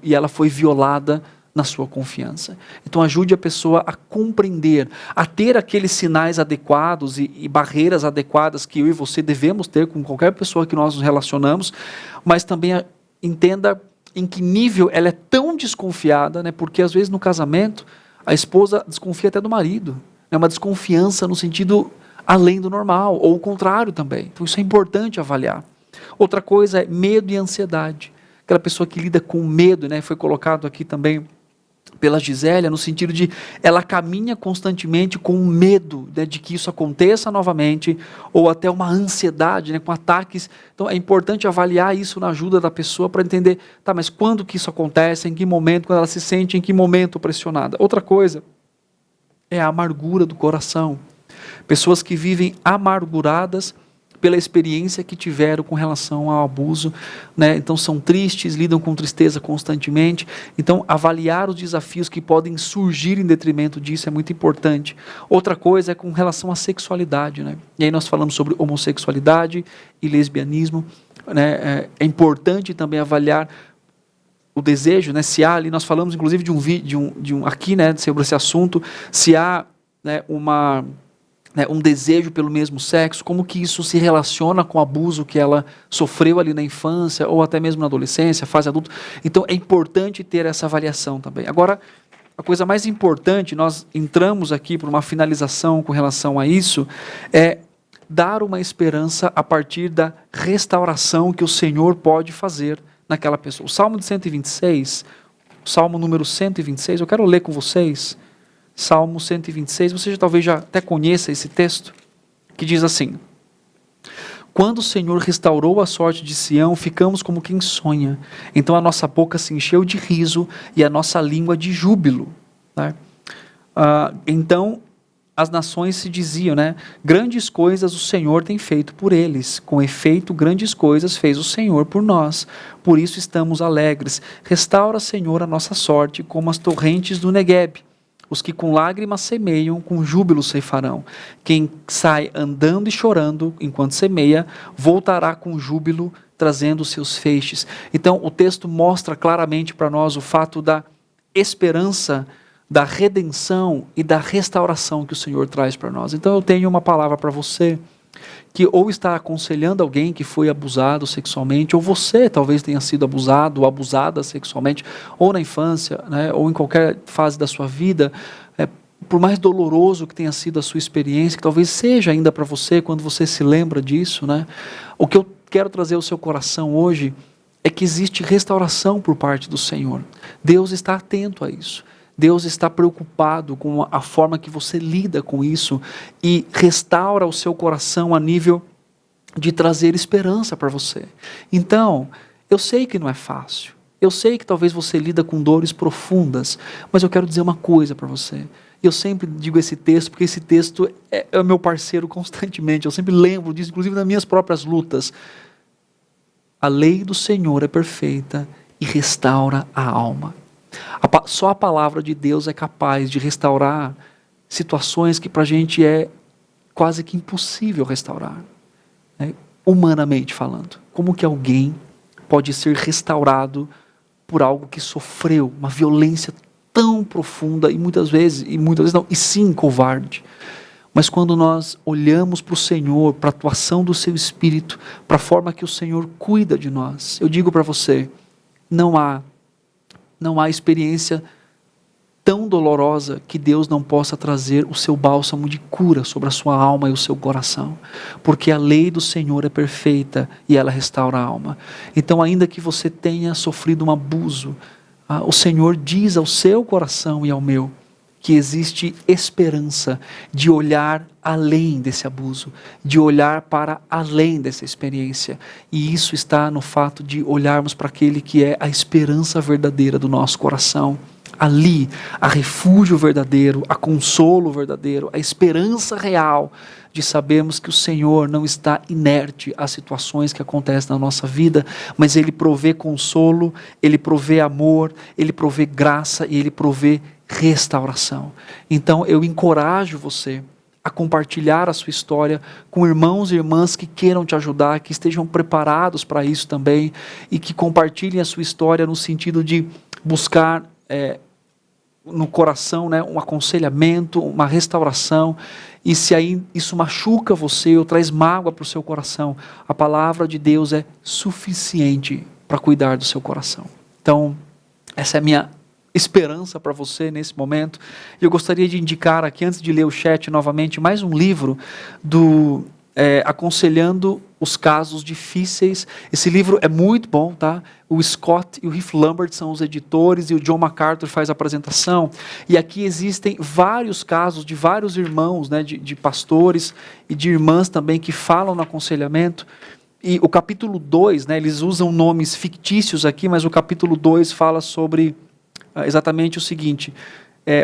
e ela foi violada na sua confiança. Então ajude a pessoa a compreender, a ter aqueles sinais adequados e barreiras adequadas que eu e você devemos ter com qualquer pessoa que nós nos relacionamos, mas também entenda em que nível ela é tão desconfiada, né? Porque às vezes no casamento a esposa desconfia até do marido. É uma desconfiança no sentido além do normal, ou o contrário também. Então isso é importante avaliar. Outra coisa é medo e ansiedade. Aquela pessoa que lida com medo, né? Foi colocado aqui também pela Gisélia, no sentido de ela caminha constantemente com medo, né, de que isso aconteça novamente, ou até uma ansiedade, né, com ataques. Então é importante avaliar isso na ajuda da pessoa para entender, tá, mas quando que isso acontece, em que momento, quando ela se sente, em que momento pressionada. Outra coisa é a amargura do coração. Pessoas que vivem amarguradas pela experiência que tiveram com relação ao abuso, né? Então são tristes, lidam com tristeza constantemente. Então avaliar os desafios que podem surgir em detrimento disso é muito importante. Outra coisa é com relação à sexualidade, né? E aí nós falamos sobre homossexualidade e lesbianismo, né? É importante também avaliar o desejo, né? Se há ali, nós falamos inclusive de um vídeo, aqui, né, sobre esse assunto, se há, né, um desejo pelo mesmo sexo, como que isso se relaciona com o abuso que ela sofreu ali na infância, ou até mesmo na adolescência, fase adulta. Então é importante ter essa avaliação também. Agora, a coisa mais importante, nós entramos aqui por uma finalização com relação a isso, é dar uma esperança a partir da restauração que o Senhor pode fazer naquela pessoa. O Salmo de 126, o Salmo número 126, eu quero ler com vocês, Salmo 126, você talvez já até conheça esse texto, que diz assim: quando o Senhor restaurou a sorte de Sião, ficamos como quem sonha. Então a nossa boca se encheu de riso e a nossa língua de júbilo. Né? Então as nações se diziam, né? Grandes coisas o Senhor tem feito por eles. Com efeito, grandes coisas fez o Senhor por nós. Por isso estamos alegres. Restaura, Senhor, a nossa sorte, como as torrentes do Neguebe. Os que com lágrimas semeiam, com júbilo ceifarão. Quem sai andando e chorando enquanto semeia, voltará com júbilo, trazendo os seus feixes. Então, o texto mostra claramente para nós o fato da esperança, da redenção e da restauração que o Senhor traz para nós. Então, eu tenho uma palavra para você, que ou está aconselhando alguém que foi abusado sexualmente, ou você talvez tenha sido abusado ou abusada sexualmente, ou na infância, né, ou em qualquer fase da sua vida, por mais doloroso que tenha sido a sua experiência, que talvez seja ainda para você, quando você se lembra disso, né, o que eu quero trazer ao seu coração hoje é que existe restauração por parte do Senhor. Deus está atento a isso. Deus está preocupado com a forma que você lida com isso e restaura o seu coração a nível de trazer esperança para você. Então, eu sei que não é fácil. Eu sei que talvez você lida com dores profundas, mas eu quero dizer uma coisa para você. Eu sempre digo esse texto, porque esse texto é o meu parceiro constantemente. Eu sempre lembro disso, inclusive nas minhas próprias lutas. A lei do Senhor é perfeita e restaura a alma. Só a palavra de Deus é capaz de restaurar situações que para a gente é quase que impossível restaurar, né? Humanamente falando. Como que alguém pode ser restaurado por algo que sofreu uma violência tão profunda e muitas vezes não, e sim covarde. Mas quando nós olhamos para o Senhor, para a atuação do seu Espírito, para a forma que o Senhor cuida de nós, eu digo para você, não há experiência tão dolorosa que Deus não possa trazer o seu bálsamo de cura sobre a sua alma e o seu coração, porque a lei do Senhor é perfeita e ela restaura a alma. Então, ainda que você tenha sofrido um abuso, o Senhor diz ao seu coração e ao meu que existe esperança de olhar além desse abuso, de olhar para além dessa experiência. E isso está no fato de olharmos para aquele que é a esperança verdadeira do nosso coração. Ali, há refúgio verdadeiro, há consolo verdadeiro, a esperança real de sabermos que o Senhor não está inerte às situações que acontecem na nossa vida, mas Ele provê consolo, Ele provê amor, Ele provê graça e Ele provê restauração. Então eu encorajo você a compartilhar a sua história com irmãos e irmãs que queiram te ajudar, que estejam preparados para isso também e que compartilhem a sua história no sentido de buscar no coração, né, um aconselhamento, uma restauração. E se aí isso machuca você ou traz mágoa para o seu coração, a palavra de Deus é suficiente para cuidar do seu coração. Então, essa é a minha esperança para você nesse momento. Eu gostaria de indicar aqui, antes de ler o chat novamente, mais um livro do Aconselhando os Casos Difíceis. Esse livro é muito bom, tá? O Scott e o Heath Lambert são os editores e o John MacArthur faz a apresentação. E aqui existem vários casos de vários irmãos, né, de pastores e de irmãs também que falam no aconselhamento. E o capítulo 2, né, eles usam nomes fictícios aqui, mas o capítulo 2 fala sobre exatamente o seguinte: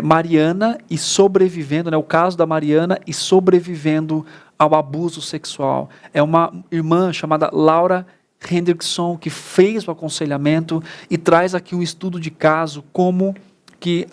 Mariana e sobrevivendo, né, o caso da Mariana e sobrevivendo ao abuso sexual. É uma irmã chamada Laura Hendrickson que fez o aconselhamento e traz aqui um estudo de caso, como que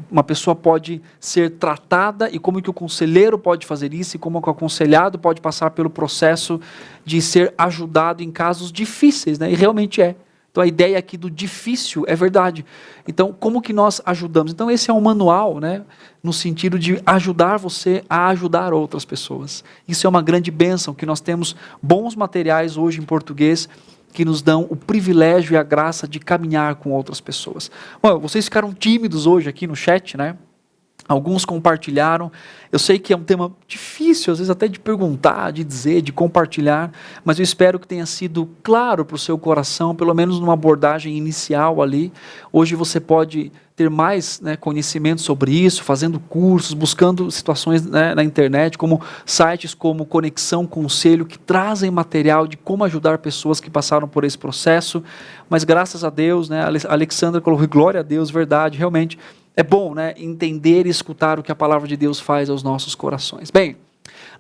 uma pessoa pode ser tratada e como que o conselheiro pode fazer isso e como que o aconselhado pode passar pelo processo de ser ajudado em casos difíceis, né? E realmente é. Então a ideia aqui do difícil é verdade. Então como que nós ajudamos? Então esse é um manual, né, no sentido de ajudar você a ajudar outras pessoas. Isso é uma grande bênção, que nós temos bons materiais hoje em português que nos dão o privilégio e a graça de caminhar com outras pessoas. Bom, vocês ficaram tímidos hoje aqui no chat, né? Alguns compartilharam. Eu sei que é um tema difícil, às vezes até de perguntar, de dizer, de compartilhar, mas eu espero que tenha sido claro para o seu coração, pelo menos numa abordagem inicial ali. Hoje você pode ter mais, né, conhecimento sobre isso, fazendo cursos, buscando situações, né, na internet, como sites como Conexão Conselho, que trazem material de como ajudar pessoas que passaram por esse processo. Mas graças a Deus, né, a Alexandra colocou, glória a Deus, verdade, realmente. É bom, né, entender e escutar o que a palavra de Deus faz aos nossos corações. Bem,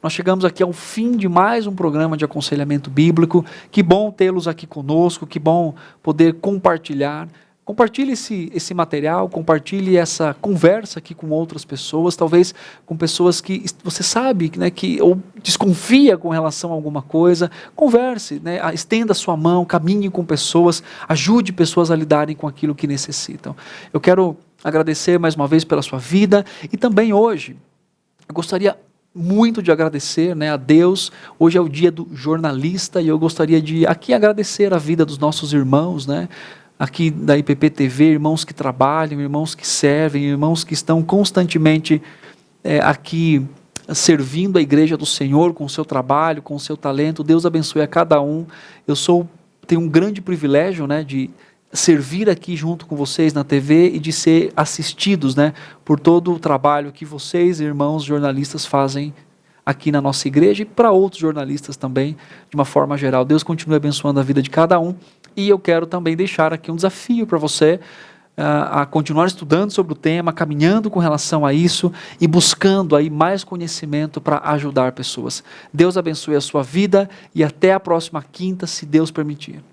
nós chegamos aqui ao fim de mais um programa de aconselhamento bíblico. Que bom tê-los aqui conosco, que bom poder compartilhar. Compartilhe esse material, compartilhe essa conversa aqui com outras pessoas, talvez com pessoas que você sabe, né, que ou desconfia com relação a alguma coisa. Converse, né, estenda a sua mão, caminhe com pessoas, ajude pessoas a lidarem com aquilo que necessitam. Eu quero agradecer mais uma vez pela sua vida e também hoje eu gostaria muito de agradecer, né, a Deus. Hoje é o dia do jornalista e eu gostaria de aqui agradecer a vida dos nossos irmãos, né, aqui da IPP TV, irmãos que trabalham, irmãos que servem, irmãos que estão constantemente aqui servindo a igreja do Senhor com o seu trabalho, com o seu talento. Deus abençoe a cada um. Tenho um grande privilégio, né, de servir aqui junto com vocês na TV e de ser assistidos, né, por todo o trabalho que vocês, irmãos jornalistas, fazem aqui na nossa igreja e para outros jornalistas também, de uma forma geral. Deus continue abençoando a vida de cada um. E eu quero também deixar aqui um desafio para você. a continuar estudando sobre o tema, caminhando com relação a isso e buscando aí mais conhecimento para ajudar pessoas. Deus abençoe a sua vida e até a próxima quinta, se Deus permitir.